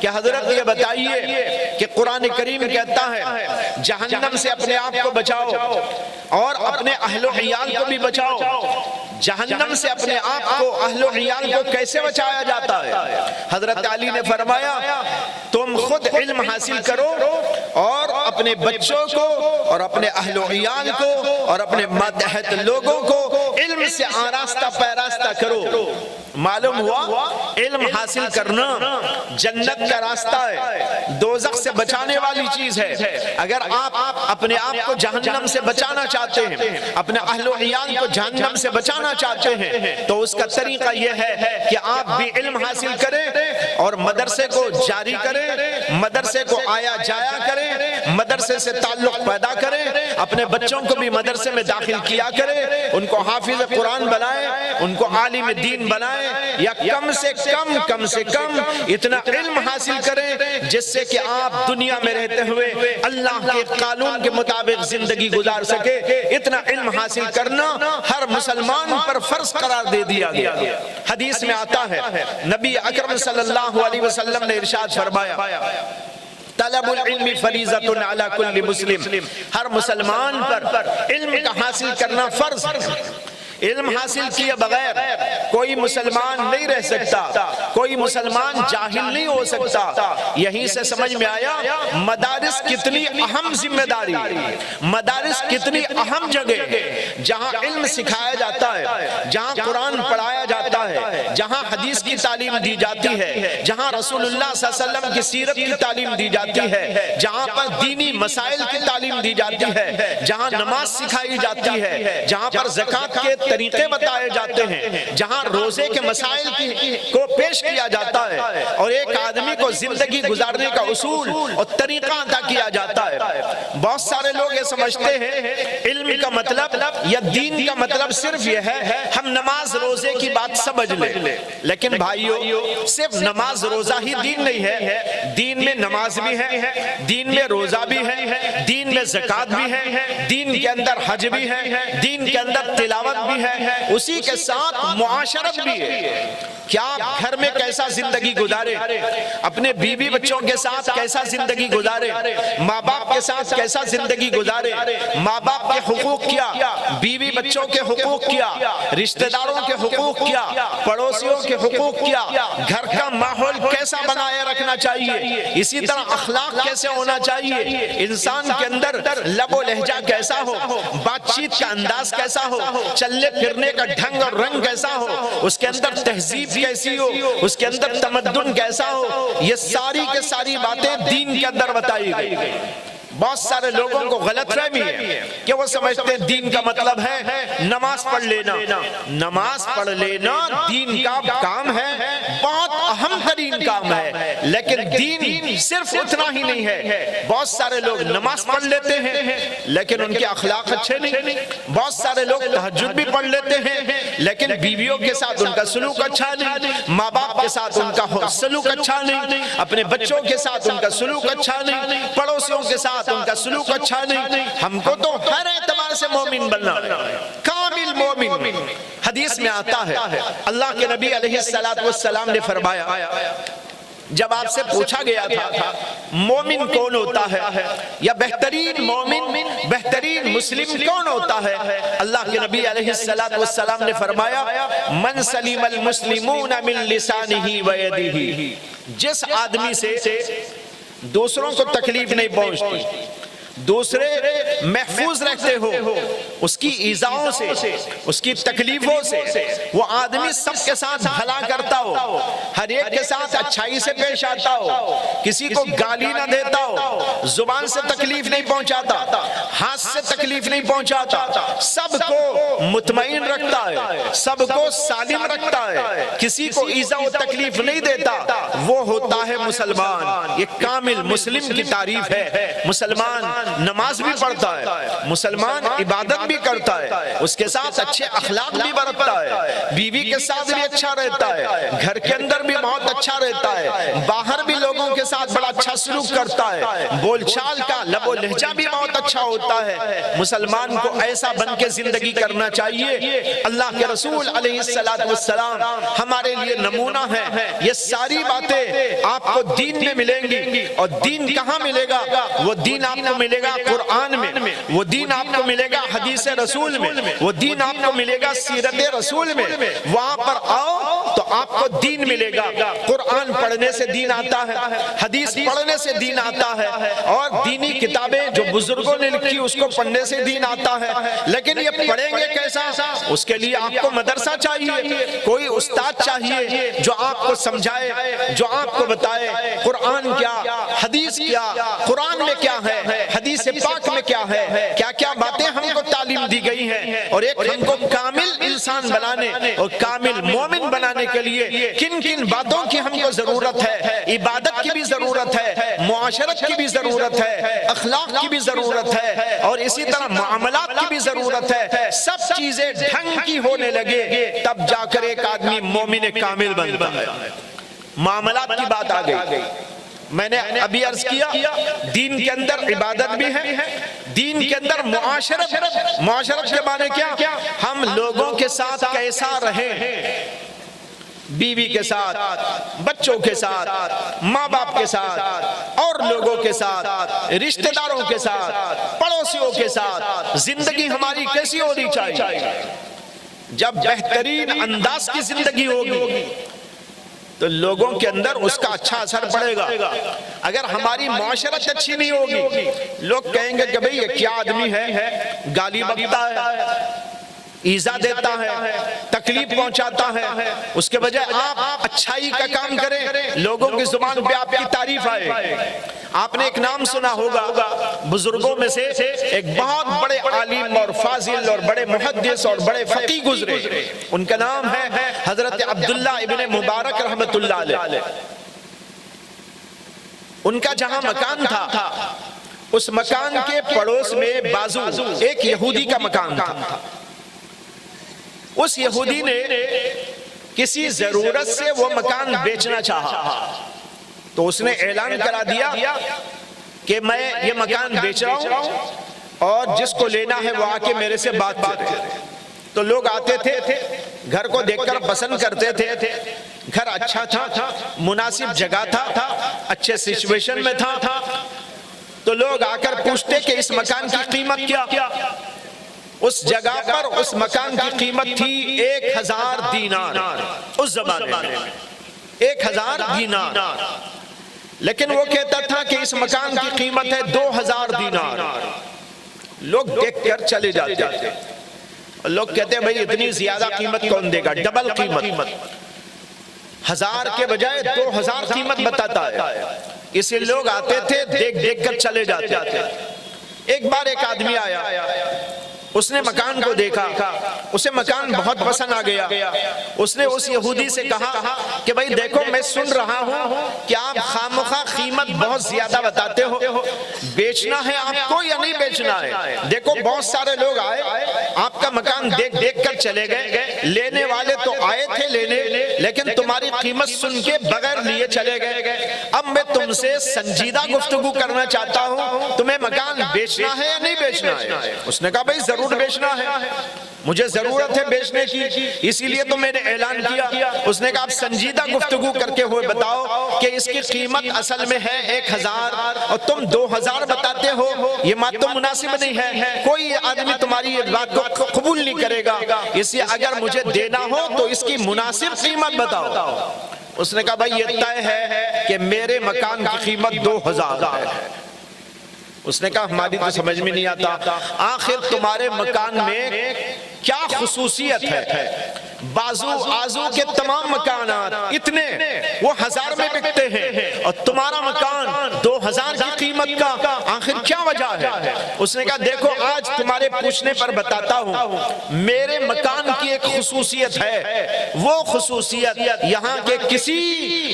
کہ حضرت یہ بتائیے کہ قرآن کریم کہتا ہے جہنم سے اپنے آپ کو بچاؤ اور اپنے اہل و عیال کو بھی بچاؤ، جہنم سے اپنے آپ کو اہل و عیال کو کیسے بچایا جاتا ہے؟ حضرت علی نے فرمایا تم خود علم حاصل کرو اور اپنے بچوں کو اور اپنے اہل و عیال کو اور اپنے ماتحت لوگوں کو علم سے آراستہ پیراستہ کرو. معلوم ہوا علم حاصل کرنا جنت کا راستہ ہے، دوزخ سے بچانے والی چیز ہے. اگر آپ اپنے آپ کو جہنم سے بچانا چاہتے ہیں، اپنے اہل و عیال کو جہنم سے بچانا چاہتے ہیں، تو اس کا طریقہ یہ ہے کہ آپ بھی علم حاصل کریں اور مدرسے کو جاری کریں، مدرسے کو آیا جایا کریں، مدرسے سے تعلق پیدا کریں، اپنے بچوں کو بھی مدرسے میں داخل کیا کریں، ان کو حافظ قرآن بنائیں، ان کو عالم دین بنائیں، یا کم سے کم اتنا علم حاصل کریں جس سے کہ آپ دنیا میں رہتے ہوئے اللہ کے قانون کے مطابق زندگی گزار سکے۔ اتنا علم حاصل کرنا ہر مسلمان پر فرض قرار دے دیا گیا۔ حدیث میں آتا ہے نبی اکرم صلی اللہ علیہ وسلم نے ارشاد فرمایا، طلب العلم فریضۃ علی کل مسلم، ہر مسلمان پر علم کا حاصل کرنا فرض ہے۔ علم حاصل کیے بغیر کوئی مسلمان نہیں رہ سکتا، کوئی مسلمان جاہل نہیں ہو سکتا۔ یہیں سے سمجھ میں آیا مدارس کتنی اہم ذمہ داری، مدارس کتنی اہم جگہ، جہاں علم سکھایا جاتا ہے، جہاں قرآن پڑھایا جاتا ہے، جہاں حدیث کی تعلیم دی جاتی ہے، جہاں رسول اللہ صلی اللہ علیہ وسلم کی سیرت کی تعلیم دی جاتی ہے، جہاں پر دینی مسائل کی تعلیم دی جاتی ہے، جہاں نماز سکھائی جاتی ہے، جہاں پر زکوٰۃ کے طریقے بتائے جاتے ہیں، جہاں روزے کے مسائل کو پیش کیا جاتا ہے، اور ایک آدمی کو زندگی گزارنے کا اصول اور طریقہ عطا کیا جاتا ہے۔ بہت سارے لوگ یہ سمجھتے ہیں علم کا مطلب یا دین کا مطلب صرف یہ ہے ہم نماز روزے کی بات سمجھ لیں، لیکن بھائیو صرف نماز روزہ ہی دین نہیں ہے، دین میں نماز بھی ہے، دین میں روزہ بھی ہے، دین میں زکوٰۃ بھی ہے، دین کے اندر حج بھی ہے، دین کے اندر تلاوت بھی ہے، اسی کے ساتھ معاشرت بھی ہے۔ کیا آپ گھر میں کیسا زندگی گزارے، اپنے بیوی بچوں کے ساتھ کیسا زندگی گزارے، ماں باپ کے ساتھ کیسا زندگی گزارے، ماں باپ کے حقوق کیا، بیوی بچوں کے حقوق کیا، رشتہ داروں کے حقوق کیا، پڑوسیوں کے حقوق کیا، گھر کا ماحول کیسا بنائے رکھنا چاہیے، اسی طرح اخلاق کیسے ہونا چاہیے، انسان کے اندر لب و لہجہ کیسا ہو، بات چیت کا انداز کیسا ہو، چلنے پھرنے کا ڈھنگ اور رنگ کیسا ہو، اس کے اندر تہذیب کیسی ہو، اس کے اندر تمدن کیسا ہو، یہ ساری کے ساری باتیں دین کے اندر بتائی گئی۔ بہت سارے لوگوں کو غلط فہمی ہے کہ وہ سمجھتے ہیں دین کا مطلب ہے نماز پڑھ لینا۔ نماز پڑھ لینا دین کا کام ہے، بہت اہم ترین کام ہے، لیکن دین صرف اتنا ہی نہیں ہے۔ بہت سارے لوگ نماز پڑھ لیتے ہیں لیکن ان کے اخلاق اچھے نہیں، بہت سارے لوگ تہجد بھی پڑھ لیتے ہیں لیکن بیویوں کے ساتھ ان کا سلوک اچھا نہیں، ماں باپ کے ساتھ ان کا سلوک اچھا نہیں، اپنے بچوں کے ساتھ ان کا سلوک اچھا نہیں، پڑوسیوں کے ساتھ ان کا سلوک اچھا نہیں۔ ہم کو تو ہر اعتبار سے مومن بننا، کامل مومن۔ حدیث میں آتا ہے اللہ کے نبی علیہ السلام نے فرمایا، جب آپ سے پوچھا گیا تھا مومن کون ہوتا ہے یا بہترین مومن بہترین مسلم کون ہوتا ہے، اللہ کے نبی علیہ السلام نے فرمایا، من سلم المسلمون من لسانہ و یدہ، جس آدمی سے دوسروں کو تکلیف نہیں پہنچتی، دوسرے محفوظ رہتے ہو اس کی ایذاؤں سے، اس کی تکلیفوں سے، وہ آدمی سب کے ساتھ بھلا کرتا ہو، ہر ایک کے ساتھ اچھائی سے پیش آتا ہو، کسی کو گالی نہ دیتا ہو، زبان سے تکلیف نہیں پہنچاتا، ہاتھ سے تکلیف نہیں پہنچاتا، سب کو مطمئن رکھتا ہے، سب کو سالم رکھتا ہے، کسی کو ایذا و تکلیف نہیں دیتا، وہ ہوتا ہے مسلمان۔ یہ کامل مسلم کی تعریف ہے۔ مسلمان نماز بھی پڑھتا ہے، مسلمان عبادت بھی کرتا ہے، اس کے ساتھ اچھے اخلاق بھی برتتا ہے، بیوی کے ساتھ بھی اچھا رہتا ہے، گھر کے اندر بھی بہت اچھا رہتا ہے، باہر بھی لوگوں کے ساتھ بڑا اچھا سلوک کرتا ہے، بول چال کا لب و لہجہ بھی بہت اچھا ہوتا ہے۔ مسلمان کو ایسا بن کے زندگی کرنا چاہیے۔ اللہ کے رسول علیہ السلام ہمارے لیے نمونہ ہے۔ یہ ساری باتیں آپ کو دین میں ملیں گی، اور دین کہاں ملے گا؟ وہ دین آپ کو ملے گا قرآن میں، وہ دین آپ کو ملے گا حدیث رسول میں، وہ دین آپ کو ملے گا سیرت رسول میں۔ وہاں پر آؤ تو آپ کو دین ملے گا۔ قرآن پڑھنے سے دین آتا ہے، حدیث پڑھنے سے دین آتا ہے، اور دینی کتابیں جو بزرگوں نے لکھی اس کو پڑھنے سے دین آتا ہے۔ لیکن یہ پڑھیں گے کیسا؟ اس کے لیے آپ کو مدرسہ چاہیے، کوئی استاد چاہیے جو آپ کو سمجھائے، جو آپ کو بتائے قرآن کیا، حدیث کیا، قرآن میں کیا ہے، حدیث پاک میں کیا ہے، کیا کیا باتیں ہم کو تعلیم دی گئی ہیں، اور ایک ہم کو کامل انسان بنانے اور کامل مومن بنانے کے لیے کن کن باتوں کی ہم کو ضرورت ہے؟ عبادت کی بھی ضرورت ہے، معاشرت کی بھی ضرورت ہے، اخلاق کی بھی ضرورت ہے، اور اسی طرح معاملات کی بھی ضرورت ہے۔ سب چیزیں ڈھنگ کی ہونے لگے تب جا کر ایک آدمی مومن کامل بنتا ہے۔ معاملات کی بات آ گئی، میں نے ابھی عرض کیا دین کے اندر عبادت بھی ہے، دین کے اندر معاشرت، معاشرت کے معنی کیا؟ ہم لوگوں کے ساتھ کیسا رہیں، بیوی کے ساتھ، بچوں کے ساتھ، ماں باپ کے ساتھ، اور لوگوں کے ساتھ، رشتہ داروں کے ساتھ، پڑوسیوں کے ساتھ زندگی ہماری کیسی ہونی چاہیے؟ جب بہترین انداز کی زندگی ہوگی تو لوگوں کے اندر اس کا اچھا اثر پڑے گا۔ اگر ہماری معاشرت اچھی نہیں ہوگی، لوگ کہیں گے کہ بھئی یہ کیا آدمی ہے، گالی بکتا ہے، ایذا دیتا ہے، تکلیف پہنچاتا ہے۔ اس کے بجائے آپ اچھائی کا کام کریں، لوگوں کی زبان پہ آپ کی تعریف آئے۔ آپ نے ایک نام سنا ہوگا، بزرگوں میں سے ایک بہت بڑے عالم اور فاضل اور بڑے محدث اور بڑے فقیہ گزرے، ان کا نام ہے حضرت عبداللہ ابن مبارک رحمت اللہ علیہ۔ ان کا جہاں مکان تھا اس مکان کے پڑوس میں بازو ایک یہودی کا مکان تھا۔ اس یہودی نے کسی ضرورت سے وہ مکان بیچنا چاہا تو اس نے اعلان کرا دیا کہ میں یہ مکان بیچ رہا ہوں اور جس کو لینا ہے وہ آ کے میرے سے بات کرے۔ تو لوگ آتے تھے، گھر کو دیکھ کر پسند کرتے تھے، گھر اچھا تھا، مناسب جگہ تھا، اچھے سچویشن میں تھا، تو لوگ آ کر پوچھتے کہ اس مکان کی قیمت کیا؟ اس جگہ پر اس مکان کی قیمت تھی 1000 دینار، اس زمانے میں 1000 دینار، لیکن وہ کہتا تھا کہ اس مکان کی قیمت ہے 2000 دینار۔ لوگ دیکھ کر چلے جاتے، لوگ کہتے ہیں بھئی اتنی زیادہ قیمت کون دے گا، ڈبل قیمت، 1000 کے بجائے 2000 قیمت بتاتا ہے۔ اس لیے لوگ آتے تھے، دیکھ کر چلے جاتے۔ ایک بار ایک آدمی آیا، اس نے مکان کو دیکھا، اسے مکان بہت پسند آ گیا۔ اس نے اس یہودی سے کہا کہ بھئی دیکھو میں سن رہا ہوں کہ آپ خامخواہ قیمت بہت زیادہ بتاتے ہو، بیچنا ہے آپ کو یا نہیں بیچنا ہے؟ دیکھو بہت سارے لوگ آئے، آپ کا مکان دیکھ کر چلے گئے، لینے والے تو آئے تھے لینے، لیکن تمہاری قیمت سن کے بغیر لیے چلے گئے۔ اب میں تم سے سنجیدہ گفتگو کرنا چاہتا ہوں، تمہیں مکان بیچنا ہے یا نہیں بیچنا ہے؟ اس نے کہا بھئی ضرور بیچنا ہے، مجھے ضرورت ہے بیچنے کی، اسی لیے تو میں نے اعلان کیا۔ اس نے کہا آپ سنجیدہ گفتگو کر کے ہوئے بتاؤ کہ اس کی قیمت اصل میں ہے 1000 اور تم 2000 بتاتے ہو، یہ بات تو مناسب نہیں ہے، کوئی آدمی تمہاری یہ بات کو قبول نہیں کرے گا، اس لیے اگر مجھے دینا ہو تو اس کی مناسب قیمت بتاؤ۔ اس نے کہا بھائی یہ طے ہے کہ میرے مکان کی قیمت 2000 ہے۔ اس نے کہا ہماری تو سمجھ میں نہیں آتا، آخر تمہارے مکان میں کیا خصوصیت ہے؟ بازو آزو کے تمام مکانات اتنے وہ 1000 میں بکتے ہیں اور تمہارا مکان 2000 کی قیمت کا آخر کیا وجہ ہے؟ اس نے کہا دیکھو آج تمہارے پوچھنے پر بتاتا ہوں، میرے مکان کی ایک خصوصیت ہے، وہ خصوصیت یہاں کے کسی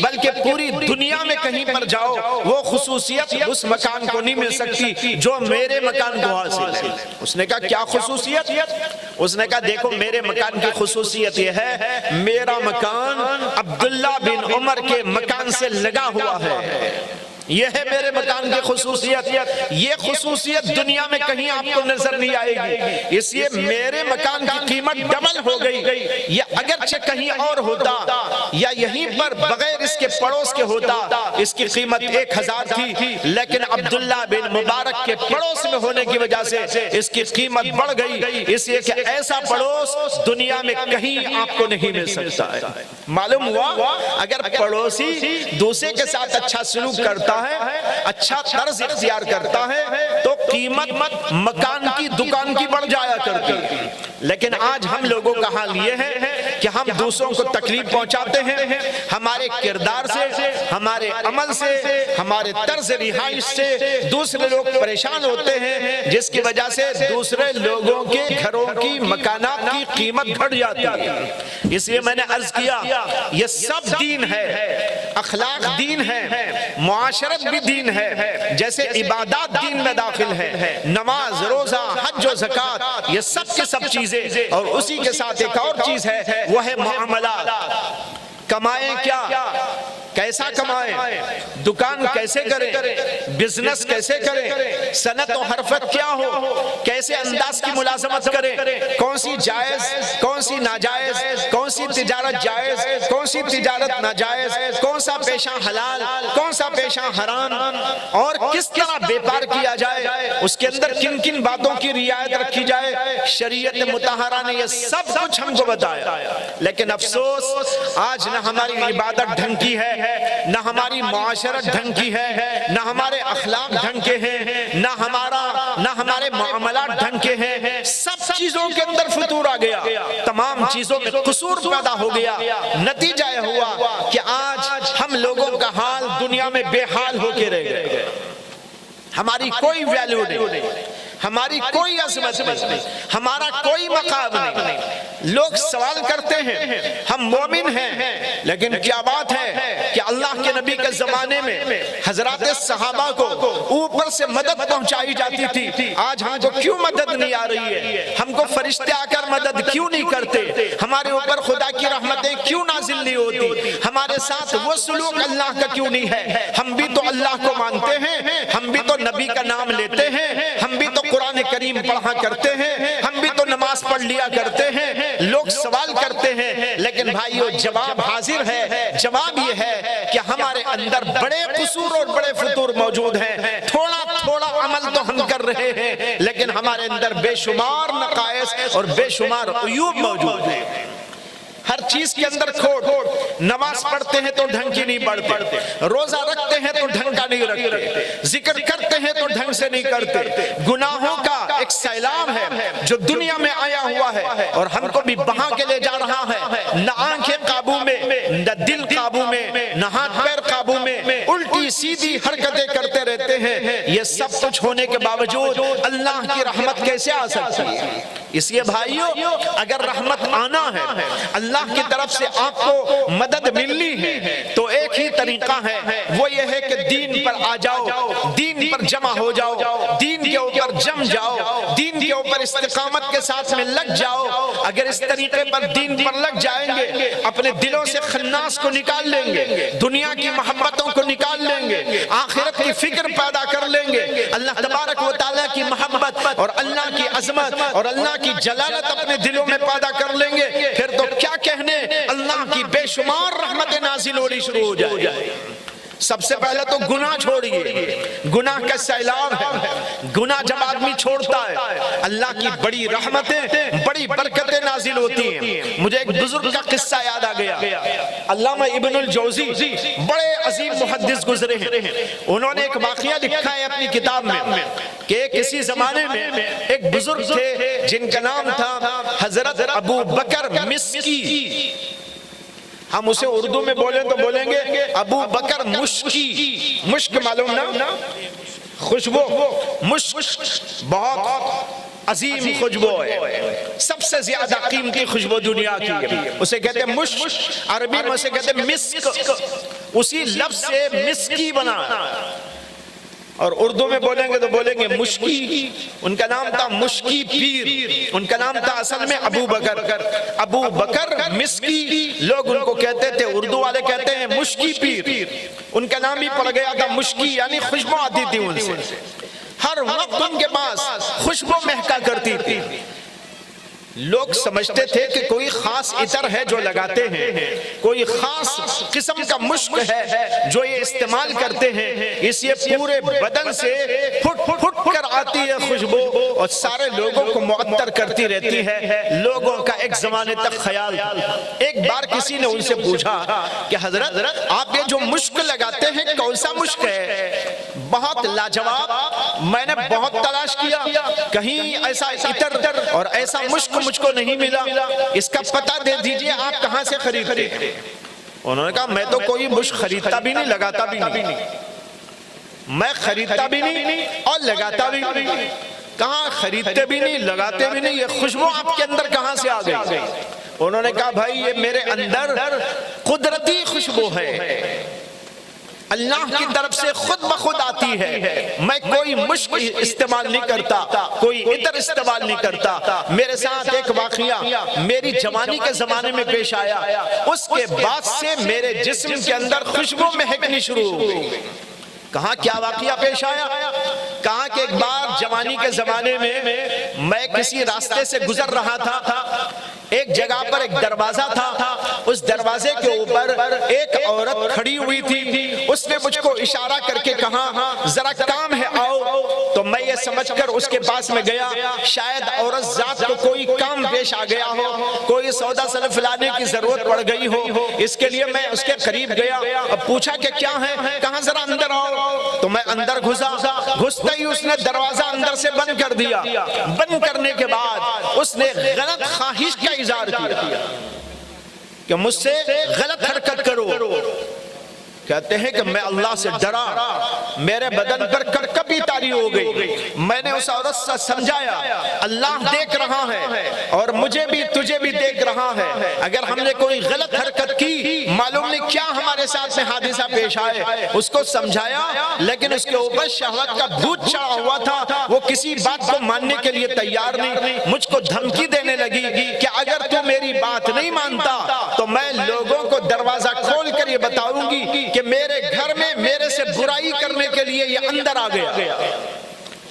بلکہ پوری دنیا میں کہیں پر جاؤ وہ خصوصیت اس مکان کو نہیں مل سکتی جو میرے مکان کو حاصل ہے۔ اس نے کہا کیا خصوصیت؟ اس نے کہا دیکھو میرے مکان کی خصوصیت یہ ہے، میرا مکان عبداللہ بن عمر کے مکان سے لگا ہوا ہے، یہ ہے میرے مکان کی خصوصیت۔ یہ خصوصیت دنیا میں کہیں آپ کو نظر نہیں آئے گی، اس لیے میرے مکان کی قیمت ڈبل ہو گئی۔ یہ اگرچہ کہیں اور ہوتا یا یہیں پر بغیر اس کے پڑوس کے ہوتا اس کی قیمت 1000 تھی، لیکن عبداللہ بن مبارک کے پڑوس میں ہونے کی وجہ سے اس کی قیمت بڑھ گئی، اس لیے کہ ایسا پڑوس دنیا میں کہیں آپ کو نہیں مل سکتا ہے۔ معلوم ہوا اگر پڑوسی دوسرے کے ساتھ اچھا سلوک کرتا ہے، اچھا طرز اختیار کرتا ہے تو قیمت مکان کی دکان کی بڑھ جایا کرتی ہے۔ لیکن آج ہم لوگوں کا حال یہ ہے کہ ہم دوسروں کو تکلیف پہنچاتے ہیں، ہمارے کردار سے، ہمارے عمل سے، ہمارے طرز رہائش سے دوسرے لوگ پریشان ہوتے ہیں، جس کی وجہ سے دوسرے لوگوں کے گھروں کی مکانات کی قیمت گھٹ جاتی ہے۔ اس لیے میں نے عرض کیا یہ سب دین ہے، اخلاق دین ہے، معاشرت بھی دین ہے، جیسے عبادات دین میں داخل ہے، نماز، روزہ، حج و زکوٰۃ، یہ سب کے سب چیزیں، اور اسی کے ساتھ ایک اور چیز ہے وہ ہے معاملات۔ کمائیں کیا، کیسا کمائیں، دکان کیسے کریں، بزنس کیسے کریں، صنعت و حرفت کیا ہو، کیسے انداز کی ملازمت کریں، کون سی جائز، کون سی ناجائز، کون سی تجارت جائز، کون سی تجارت ناجائز، کون سا پیشہ حلال، کون سا پیشہ حرام، اور کس طرح بیپار کیا جائے، اس کے اندر کن کن باتوں کی رعایت رکھی جائے، شریعت مطہرہ نے یہ سب کچھ ہم کو بتایا۔ لیکن افسوس آج نہ ہماری عبادت ڈھنگ کی ہے، نہ ہماری معاشرت ڈھنگ کی ہے، نہ ہمارے اخلاق ڈھنگ کے ہیں، نہ ہمارے معاملات ڈھنگ کے ہیں، سب چیزوں کے اندر فتور آ گیا، تمام چیزوں میں قصور پیدا ہو گیا۔ نتیجہ یہ ہوا کہ آج ہم لوگوں کا حال دنیا میں بے حال ہو کے رہ گئے، ہماری کوئی ویلیو نہیں، ہماری کوئی عظمت نہیں، ہمارا کوئی مقام نہیں۔ لوگ سوال کرتے ہیں ہم مومن ہیں، لیکن کیا بات ہے کہ اللہ کے نبی کے زمانے میں حضرات صحابہ کو اوپر سے مدد پہنچائی جاتی تھی، آج ہم کو کیوں مدد نہیں آ رہی ہے؟ ہم کو فرشتے آ کر مدد کیوں نہیں کرتے؟ ہمارے اوپر خدا کی رحمتیں کیوں نازل نہیں ہوتی؟ ہمارے ساتھ وہ سلوک اللہ کا کیوں نہیں ہے؟ ہم بھی تو اللہ کو مانتے ہیں، ہم بھی تو نبی کا نام لیتے ہیں، ہم بھی تو قرآن کریم پڑھا کرتے ہیں، ہم بھی تو نماز پڑھ لیا کرتے ہیں۔ لوگ سوال کرتے ہیں، لیکن بھائیو جواب حاضر ہے، جواب یہ ہے کہ ہمارے اندر بڑے قصور اور بڑے فتور موجود ہیں، تھوڑا تھوڑا عمل تو ہم کر رہے ہیں، لیکن ہمارے اندر بے شمار نقائص اور بے شمار عیوب موجود ہیں۔ ہر چیز کے اندر کھوٹ، نماز پڑھتے ہیں تو ڈھنگ کی نہیں پڑھتے، روزہ رکھتے ہیں تو ڈھنگ کا نہیں رکھتے، ذکر کرتے ہیں تو ڈھنگ سے نہیں کرتے، گناہوں کا ایک سیلاب ہے جو دنیا میں آیا ہوا ہے اور ہم کو بھی بہا کے لے جا رہا ہے، نہ آنکھیں قابو میں، نہ دل قابو میں، نہ ہاتھ پیر قابو میں، الٹی سیدھی حرکتیں کرتے رہتے ہیں۔ یہ سب کچھ ہونے کے باوجود اللہ کی رحمت کیسے آ سکتی ہے؟ اس لیے بھائیو اگر رحمت آنا ہے، اللہ کی طرف سے آپ کو مدد ملنی ہے، تو ایک ہی طریقہ ہے، وہ یہ ہے کہ دین پر آ جاؤ، دین پر جمع ہو جاؤ، دین کے اوپر جم جاؤ، دین کے اوپر استقامت کے ساتھ میں لگ جاؤ۔ اگر اس طریقے پر دین پر لگ جائیں گے، اپنے دلوں سے خناس کو نکال لیں گے، دنیا کی محبتوں کو نکال لیں گے، آخرت کی فکر پیدا کر لیں گے، اللہ تبارک و تعالیٰ کی محبت اور اللہ کی عظمت اور اللہ کی جلالت اپنے دلوں میں پیدا کر لیں گے، پھر تو کیا کہنے اللہ کی بے شمار رحمتیں نازل ہونے شروع ہو جائے۔ سب سے پہلے تو گناہ چھوڑیے، گناہ کا سیلاب ہے، گناہ جب آدمی چھوڑتا ہے اللہ کی بڑی رحمتیں، بڑی برکتیں نازل ہوتی ہیں۔ مجھے ایک بزرگ کا قصہ یاد آ گیا، علامہ ابن الجوزی بڑے عظیم محدث گزرے ہیں، انہوں نے ایک واقعہ لکھا ہے اپنی کتاب میں کہ کسی زمانے میں ایک بزرگ تھے جن کا نام تھا حضرت ابو بکر مسکی۔ ہم اسے اردو میں بولیں تو بولیں گے ابو بکر مشکی، مشک معلوم نا، خوشبو، مشک بہت عظیم خوشبو ہے، سب سے زیادہ قیمتی خوشبو دنیا کی ہے، اسے کہتے ہیں مشک، عربی میں اسے کہتے ہیں مسک، اسی لفظ سے مسکی بنا، اور اردو میں بولیں گے تو بولیں گے مشکی۔ ان کا نام تھا مشکی پیر، ان کا نام تھا اصل میں ابو بکر، ابو بکر مسکی، لوگ ان کو کہتے تھے، اردو والے کہتے ہیں مشکی پیر، ان کا نام ہی پڑ گیا تھا مشکی، یعنی خوشبو آتی تھی ان سے، ہر وقت ان کے پاس خوشبو مہکا کرتی تھی۔ لوگ سمجھتے تھے کہ کوئی خاص عطر ہے جو لگاتے ہیں، کوئی خاص قسم کا مشک ہے جو یہ استعمال کرتے ہیں، اس لیے پورے بدن سے پھٹ پھٹ کر آتی ہے خوشبو اور سارے لوگوں کو معطر کرتی رہتی ہے۔ لوگوں کا ایک زمانے تک خیال تھا، ایک بار کسی نے ان سے پوچھا کہ حضرت آپ یہ جو مشک لگاتے ہیں کون سا مشک ہے؟ بہت لاجواب، میں نے بہت تلاش کیا، کہیں ایسا عطر اور ایسا مشک مجھ کو نہیں ملا، اس کا پتہ دے دیجئے آپ کہاں سے خریدتے ہیں؟ انہوں نے کہا میں تو کوئی مشک خریدتا بھی نہیں، لگاتا بھی نہیں، میں خریدتا بھی نہیں اور لگاتا بھی نہیں۔ کہاں خریدتے بھی نہیں، لگاتے بھی نہیں، یہ خوشبو آپ کے اندر کہاں سے آ گئی؟ انہوں نے کہا بھائی یہ میرے اندر قدرتی خوشبو ہے، اللہ کی طرف سے خود بخود آتی ہے، میں کوئی مشک استعمال نہیں کرتا، کوئی عطر استعمال نہیں کرتا۔ میرے ساتھ ایک واقعہ میری جوانی کے زمانے میں پیش آیا، اس کے بعد سے میرے جسم کے اندر خوشبو مہکنی شروع ہو گئی۔ کہاں کیا واقعہ پیش آیا؟ کہاں کہ ایک بار جوانی کے زمانے میں کسی راستے سے گزر رہا تھا، ایک جگہ پر ایک دروازہ تھا، اس دروازے کے اوپر ایک عورت کھڑی ہوئی تھی، اس نے مجھ کو اشارہ کر کے کہا ذرا کام ہے آؤ، تو میں یہ سمجھ کر اس کے پاس میں گیا، شاید عورت ذات کو کوئی کام پیش آ گیا ہو، کوئی سودا سلف لانے کی ضرورت پڑ گئی ہو، اس کے لیے میں اس کے قریب گیا، اب پوچھا کہ کیا ہے، کہاں ذرا اندر آؤ، تو میں اندر گھستا ہی اس نے دروازہ اندر سے بند کر دیا، بند کرنے کے بعد اس نے غلط خواہش کا اظہار کیا کہ مجھ سے غلط حرکت کرو۔ کہتے ہیں کہ میں اللہ سے ڈرا، میرے بدن پر کرکپی طاری ہو گئی، میں نے اس عورت سے سمجھایا اللہ دیکھ رہا ہے اور مجھے بھی تجھے بھی دیکھ رہا ہے، اگر ہم نے کوئی غلط حرکت کی معلوم نہیں کیا ہمارے ساتھ میں حادثہ پیش آئے، اس کو سمجھایا، لیکن اس کے اوپر شہوت کا بھوت چڑھا ہوا تھا، وہ کسی بات کو ماننے کے لیے تیار نہیں، مجھ کو دھمکی دینے لگی کہ اگر تو میری بات نہیں مانتا تو میں لوگوں کو دروازہ کھول کر یہ بتاؤں گی کہ میرے گھر میں میرے سے برائی کرنے کے لیے یہ اندر آ گیا۔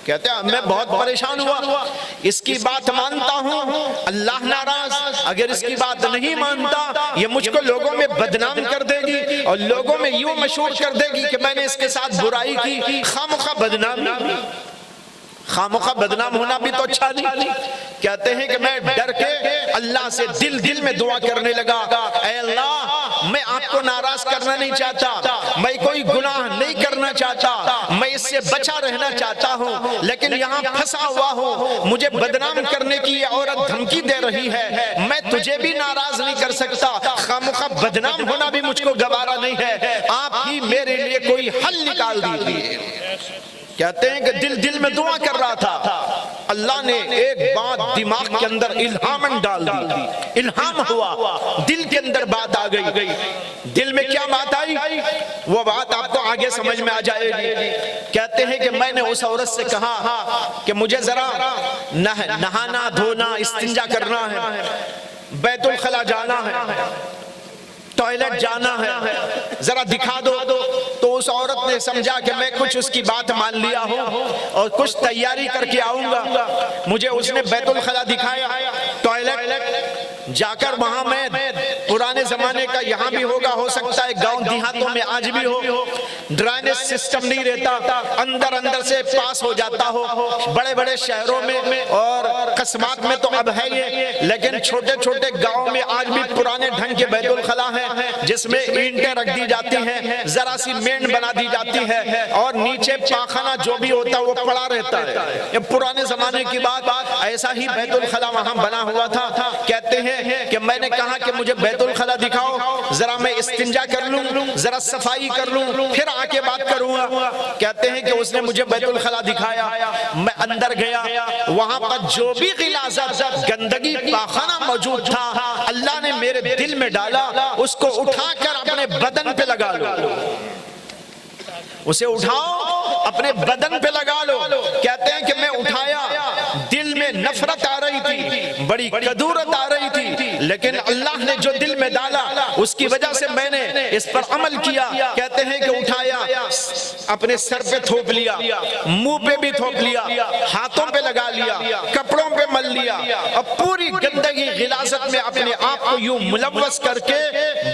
کہتے ہیں میں بہت پریشان ہوا، اس کی بات مانتا ہوں اللہ ناراض، اگر اس کی بات نہیں مانتا یہ مجھ کو لوگوں میں بدنام کر دے گی اور لوگوں میں یوں مشہور کر دے گی کہ میں نے اس کے ساتھ برائی کی، خامخواہ بدنام ہونا بھی تو اچھا نہیں۔ کہتے ہیں کہ میں ڈر کے اللہ سے دل میں دعا کرنے لگا، اے اللہ میں آپ کو ناراض کرنا نہیں چاہتا، میں کوئی گناہ نہیں کرنا چاہتا، میں اس سے بچا رہنا چاہتا ہوں، لیکن یہاں پھنسا ہوا ہوں، مجھے بدنام کرنے کی یہ عورت دھمکی دے رہی ہے، میں تجھے بھی ناراض نہیں کر سکتا، خامخواہ بدنام ہونا بھی مجھ کو گوارا نہیں ہے، آپ ہی میرے لیے کوئی حل نکال دیجیے۔ کہتے ہیں کہ دل میں دعا کر رہا تھا، اللہ نے ایک بات دماغ کے اندر الہامن ڈال دی، الہام ہوا، دل کے اندر بات آ گئی۔ دل میں کیا بات آئی وہ بات آپ کو آگے سمجھ میں آ جائے گی۔ کہتے ہیں کہ میں نے اس عورت سے کہا کہ مجھے ذرا نہانا دھونا استنجا کرنا ہے، بیت الخلا جانا ہے، ٹوائلٹ جانا ہے، ذرا دکھا دو۔ تو اس عورت نے سمجھا کہ میں کچھ اس کی بات مان لیا ہوں اور کچھ تیاری کر کے آؤں گا، مجھے اس نے بیت الخلا دکھایا، ٹوائلٹ جا کر وہاں میں پرانے زمانے کا یہاں بھی ہوگا، ہو سکتا ہے گاؤں دیہاتوں میں آج بھی ہو، ڈرینیج سسٹم نہیں رہتا، اندر سے پاس ہو جاتا ہو، بڑے بڑے شہروں میں اور قصبات میں تو اب ہے یہ، لیکن چھوٹے چھوٹے گاؤں میں آج بھی پرانے ڈھنگ کے بیت الخلا ہے، جس میں اینٹیں رکھ دی جاتی ہیں، ذرا سی مین بنا دی جاتی ہے اور نیچے پاخانہ جو بھی ہوتا وہ پڑا رہتا ہے۔ یہ پرانے زمانے کی بات، ایسا ہی بیت الخلا وہاں بنا ہوا تھا۔ کہتے ہیں کہ میں نے کہا کہ مجھے بیت الخلا دکھاؤ، ذرا میں استنجا کر لوں، ذرا صفائی کر لوں، پھر آ کے بات کروں گا۔ کہتے ہیں کہ اس نے مجھے بیت الخلا دکھایا، میں اندر گیا، وہاں پر جو بھی غلاظت گندگی پاخانہ موجود تھا اللہ نے میرے دل میں ڈالا، اس کو اٹھا کر اپنے بدن پہ لگا لو، اسے اٹھاؤ اپنے بدن پہ لگا لو۔ کہتے ہیں کہ میں اٹھایا، دل میں نفرت آ رہی تھی، بڑی کدورت آ رہی تھی، لیکن اللہ نے جو دل میں ڈالا اس کی وجہ سے میں نے اس پر عمل کیا۔ کہتے ہیں کہ اٹھایا، اپنے سر پہ تھوپ لیا، منہ پہ بھی تھوپ لیا، ہاتھوں پہ لگا لیا، کپڑوں پہ مل لیا، اب پوری گندگی غلاظت میں اپنے آپ کو یوں ملوث کر کے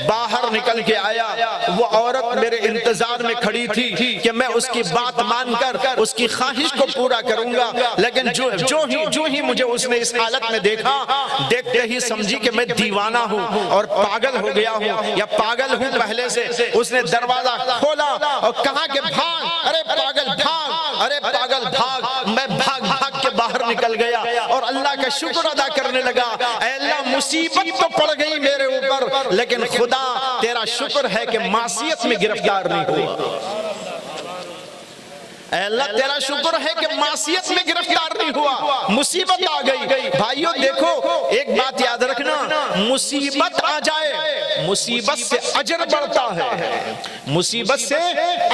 باہر نکل کے آیا۔ وہ عورت میرے انتظار میں کھڑی تھی کہ میں اس کی بات مان کر اس کی خواہش کو پورا کروں گا، لیکن جو ہی مجھے اس نے اس حالت میں دیکھا، دیکھتے ہی سمجھی کہ میں دیوانہ ہوں اور پاگل ہو گیا ہوں یا پاگل ہوں پہلے سے۔ اس نے دروازہ کھولا اور کہا کہ بھاگ، ارے پاگل بھاگ، ارے پاگل بھاگ۔ میں بھاگ بھاگ کے باہر نکل گیا اور اللہ کا شکر ادا کرنے لگا، اے اللہ مصیبت تو پڑ گئی میرے اوپر، لیکن خدا تیرا شکر ہے کہ معصیت میں گرفتار نہیں ہوا۔ اے اللہ تیرا شکر ہے کہ معصیت میں گرفتار نہیں ہوا، مصیبت آ گئی۔ بھائیوں دیکھو ایک بات یاد رکھنا، مصیبت آ جائے مصیبت سے اجر بڑھتا ہے، مصیبت سے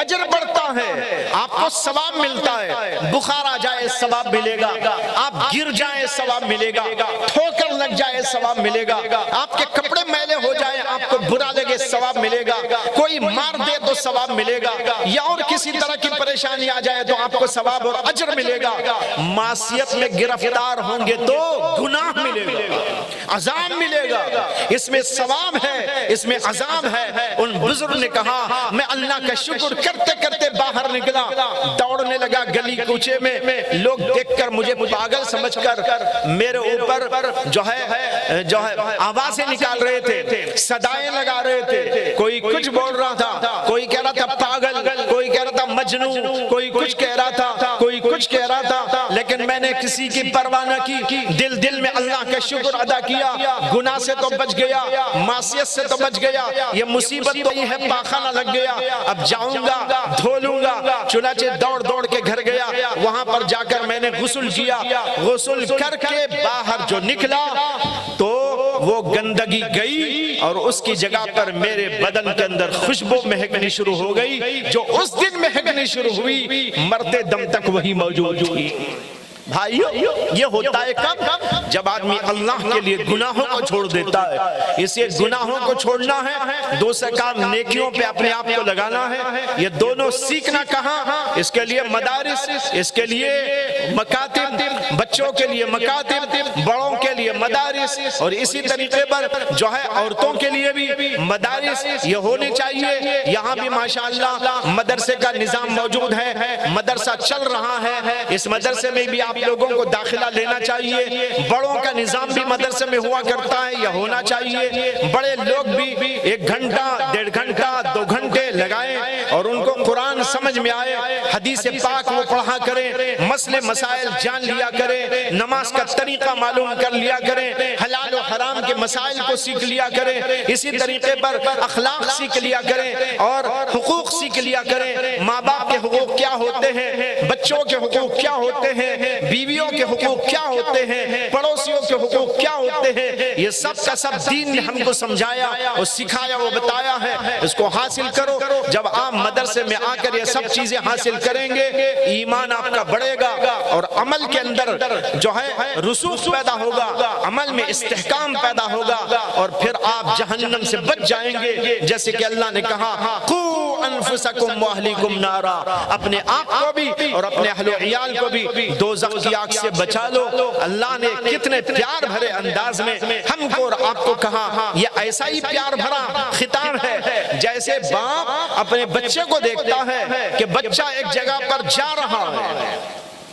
اجر بڑھتا ہے، آپ کو ثواب ملتا ہے۔ بخار آ جائے ثواب ملے گا، آپ گر جائیں ثواب ملے گا، ٹھوکر لگ جائے ثواب ملے گا، آپ کے کپڑے میلے ہو جائیں آپ کو برا لگے ثواب ملے گا، کوئی مار دے تو ثواب ملے گا، یا اور کسی طرح کی پریشانی آ جائے تو آپ کو ثواب اور اجر ملے گا۔ معصیت میں گرفتار ہوں گے تو گناہ ملے گا، عذاب ملے گا، اس میں ثواب ہے، اس میں عذاب ہے۔ ان بزرگ نے کہا میں اللہ کا شکر کرتے کرتے باہر نکلا، دوڑنے لگا گلی کوچے میں، لوگ دیکھ کر مجھے پاگل سمجھ کر میرے اوپر جو ہے آوازیں نکال رہے تھے، صدائیں لگا رہے تھے، کوئی کچھ بول رہا تھا، کوئی کہہ رہا تھا پاگل، کوئی کہہ رہا تھا مجنون، کوئی کچھ کہہ رہا تھا، کوئی کچھ کہہ رہا تھا، لیکن میں نے کسی کی پرواہ نہ کی، دل میں اللہ کا شکر ادا کیا، گناہ سے تو بچ گیا، معصیت سے تو بچ گیا، یہ مصیبت تو یہ ہے پاخانہ لگ گیا، اب جاؤں گا دھو لوں گا۔ چنانچہ دوڑ دوڑ کے گھر گیا، وہاں پر جا کر میں نے غسل کیا، غسل کر کے باہر جو نکلا تو وہ گندگی گئی اور اس کی جگہ پر میرے بدن کے اندر خوشبو مہکنی شروع ہو گئی، جو اس دن مہکنی شروع ہوئی مرتے دم تک وہی موجود تھی۔ بھائیو یہ ہوتا ہے کب؟ جب آدمی اللہ کے لیے گناہوں کو چھوڑ دیتا ہے۔ اسے گناہوں کو چھوڑنا ہے، دوسرا کام نیکیوں پہ اپنے آپ کو لگانا ہے، یہ دونوں سیکھنا کہاں؟ اس کے لیے مدارس، اس کے لیے مکاتب، بچوں کے لیے مکاتب، بڑوں کے لیے مدارس، اور اسی طریقے پر جو ہے عورتوں کے لیے بھی مدارس یہ ہونے چاہیے۔ یہاں بھی ماشاءاللہ مدرسے کا نظام موجود ہے، مدرسہ چل رہا ہے، اس مدرسے میں بھی آپ لوگوں کو داخلہ لینا چاہیے۔ بڑوں کا نظام بھی مدرسے میں ہوا کرتا ہے، یہ ہونا چاہیے۔ بڑے لوگ بھی 1 گھنٹہ 1.5 گھنٹہ 2 گھنٹے لگائیں اور ان کو قرآن سمجھ میں آئے، حدیث پاک وہ پڑھا کریں، مسئلے مسائل جان لیا کریں، نماز کا طریقہ معلوم کر لیا کریں، حلال و حرام کے مسائل کو سیکھ لیا کریں، اسی طریقے پر اخلاق سیکھ لیا کریں اور حقوق سیکھ لیا کریں۔ ماں باپ کے حقوق کیا ہوتے ہیں، بچوں کے حقوق کیا ہوتے ہیں، بیویوں کے حقوق کیا ہوتے ہیں، پڑوسیوں کے حقوق کیا ہوتے ہیں، یہ سب کا سب دین نے ہم کو سمجھایا اور سکھایا و بتایا ہے۔ اس کو حاصل کرو، جب آپ مدرسے میں آ کر یہ سب چیزیں حاصل کریں گے ایمان آپ کا بڑھے گا اور عمل کے اندر جو ہے رسوخ پیدا ہوگا، عمل میں استحکام پیدا ہوگا اور پھر آپ جہنم سے بچ جائیں گے، جیسے کہ اللہ نے کہا قُوا أَنفُسَكُمْ وَأَهْلِيكُمْ نَارًا، اپنے آپ کو بھی اور اپنے اہل و عیال کو بھی دوزخ کی آگ سے بچا لو۔ اللہ نے کتنے پیار بھرے انداز میں ہم کو اور آپ کو کہا، یہ ایسا ہی پیار بھرا خطاب ہے جیسے باپ اپنے بچے کو دیکھتا ہے کہ بچہ ایک جگہ پر جا رہا ہے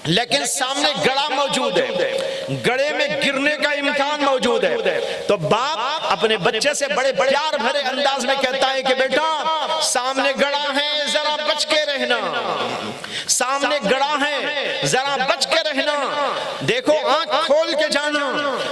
لیکن سامنے گڑھا موجود ہے، گڑھے میں گرنے کا امکان موجود ہے، تو باپ اپنے بچے سے بڑے پیار بھرے انداز میں کہتا ہے کہ بیٹا سامنے گڑھا ہے ذرا بچ کے رہنا، سامنے گڑھا ہے ذرا بچ کے رہنا، دیکھو آنکھ کھول کے جانا،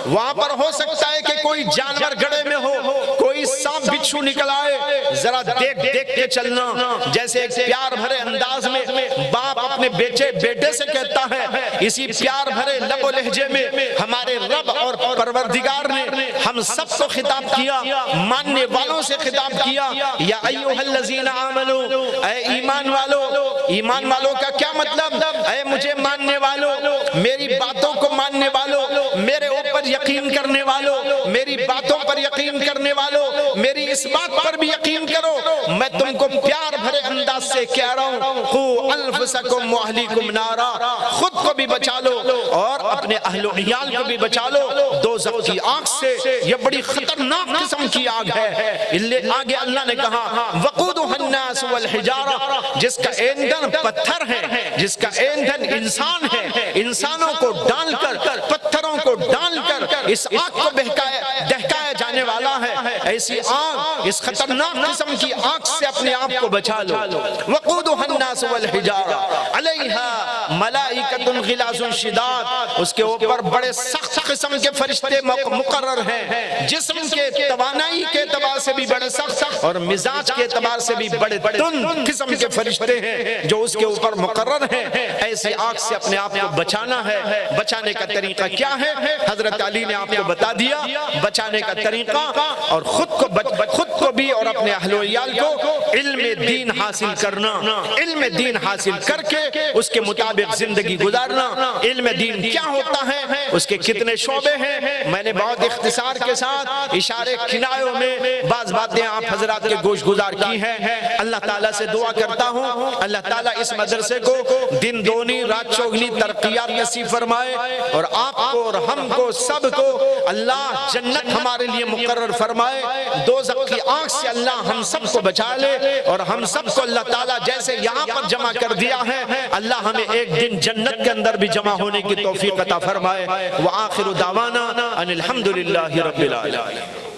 وہاں پر ہو سکتا ہے کہ کوئی جانور گڑھے میں ہو، کوئی سانپ بچھو نکل آئے، ذرا دیکھ دیکھ کے چلنا۔ جیسے ایک پیار بھرے انداز میں باپ اپنے بیٹے سے کہتا ہے، اسی پیار بھرے لب و لہجے میں ہمارے رب اور پروردگار نے ہم سب کو خطاب کیا، ماننے والوں سے خطاب کیا، یا ایھا الذین آمنو، اے ایمان والو۔ ایمان والوں کا کیا مطلب؟ اے مجھے ماننے والوں، میری باتوں کو ماننے والوں، میرے اوپر یقین کرنے والوں، میری باتوں پر یقین کرنے والوں، میری اس بات پر بھی یقین کرو، میں تم کو پیار بھرے انداز سے کہہ رہا ہوں قُوا أَنفُسَكُمْ وَأَهْلِيكُمْ نَارًا، خود کو بھی بچا لو اور اپنے اہل و عیال کو بھی بچا لو دوزخ کی آگ سے۔ یہ بڑی خطرناک قسم کی آگ ہے۔ آگے اللہ نے کہا وَقُودُهَا النَّاسُ وَالْحِجَارَةُ، جس کا ایندھن پتھر ہے، جس کا ایندھن انسان ہے، انسانوں کو ڈال کر پتھروں کو ڈال کر اس آگ کو دہکایا جانے والا کہتا ہے ایسی آگ، اس خطرناک قسم کی آگ سے اپنے آپ کو بچا لو. وقودها الناس والحجارہ علیہا ملائکۃ غلاظ شداد، اس کے اوپر بڑے سخت قسم کے فرشتے مقرر ہیں، جسم کے توانائی کے اعتبار سے بھی بڑے سخت اور مزاج کے اعتبار سے بھی بڑے تند قسم کے فرشتے ہیں جو اس کے اوپر مقرر ہیں. ایسی آگ سے اپنے آپ کو بچانا ہے. بچانے کا طریقہ کیا ہے؟ حضرت علی نے آپ کو بتا دیا بچانے کا طریقہ، اور خود کو بھی اور اپنے اہل و عیال کو علم دین حاصل کرنا، علم دین حاصل کر کے اس کے مطابق زندگی گزارنا. علم دین کیا ہوتا ہے، اس کے کتنے شعبے ہیں، میں نے بہت اختصار کے ساتھ اشارے کنایوں میں بعض باتیں آپ حضرات کے گوش گزار کی ہیں. اللہ تعالیٰ سے دعا کرتا ہوں اللہ تعالیٰ اس مدرسے کو دن دونی رات چوگنی ترقیات نصیب فرمائے، اور آپ کو اور ہم کو سب کو اللہ جنت ہمارے لیے مقرر فرمائے. دوزخ کی آگ سے اللہ ہم سب کو بچا لے، اور ہم سب کو اللہ تعالیٰ جیسے یہاں پر جمع کر دیا ہے اللہ ہمیں ایک دن جنت کے اندر بھی جمع ہونے کی توفیق عطا فرمائے. وآخر دعوانا ان الحمدللہ رب العالمین.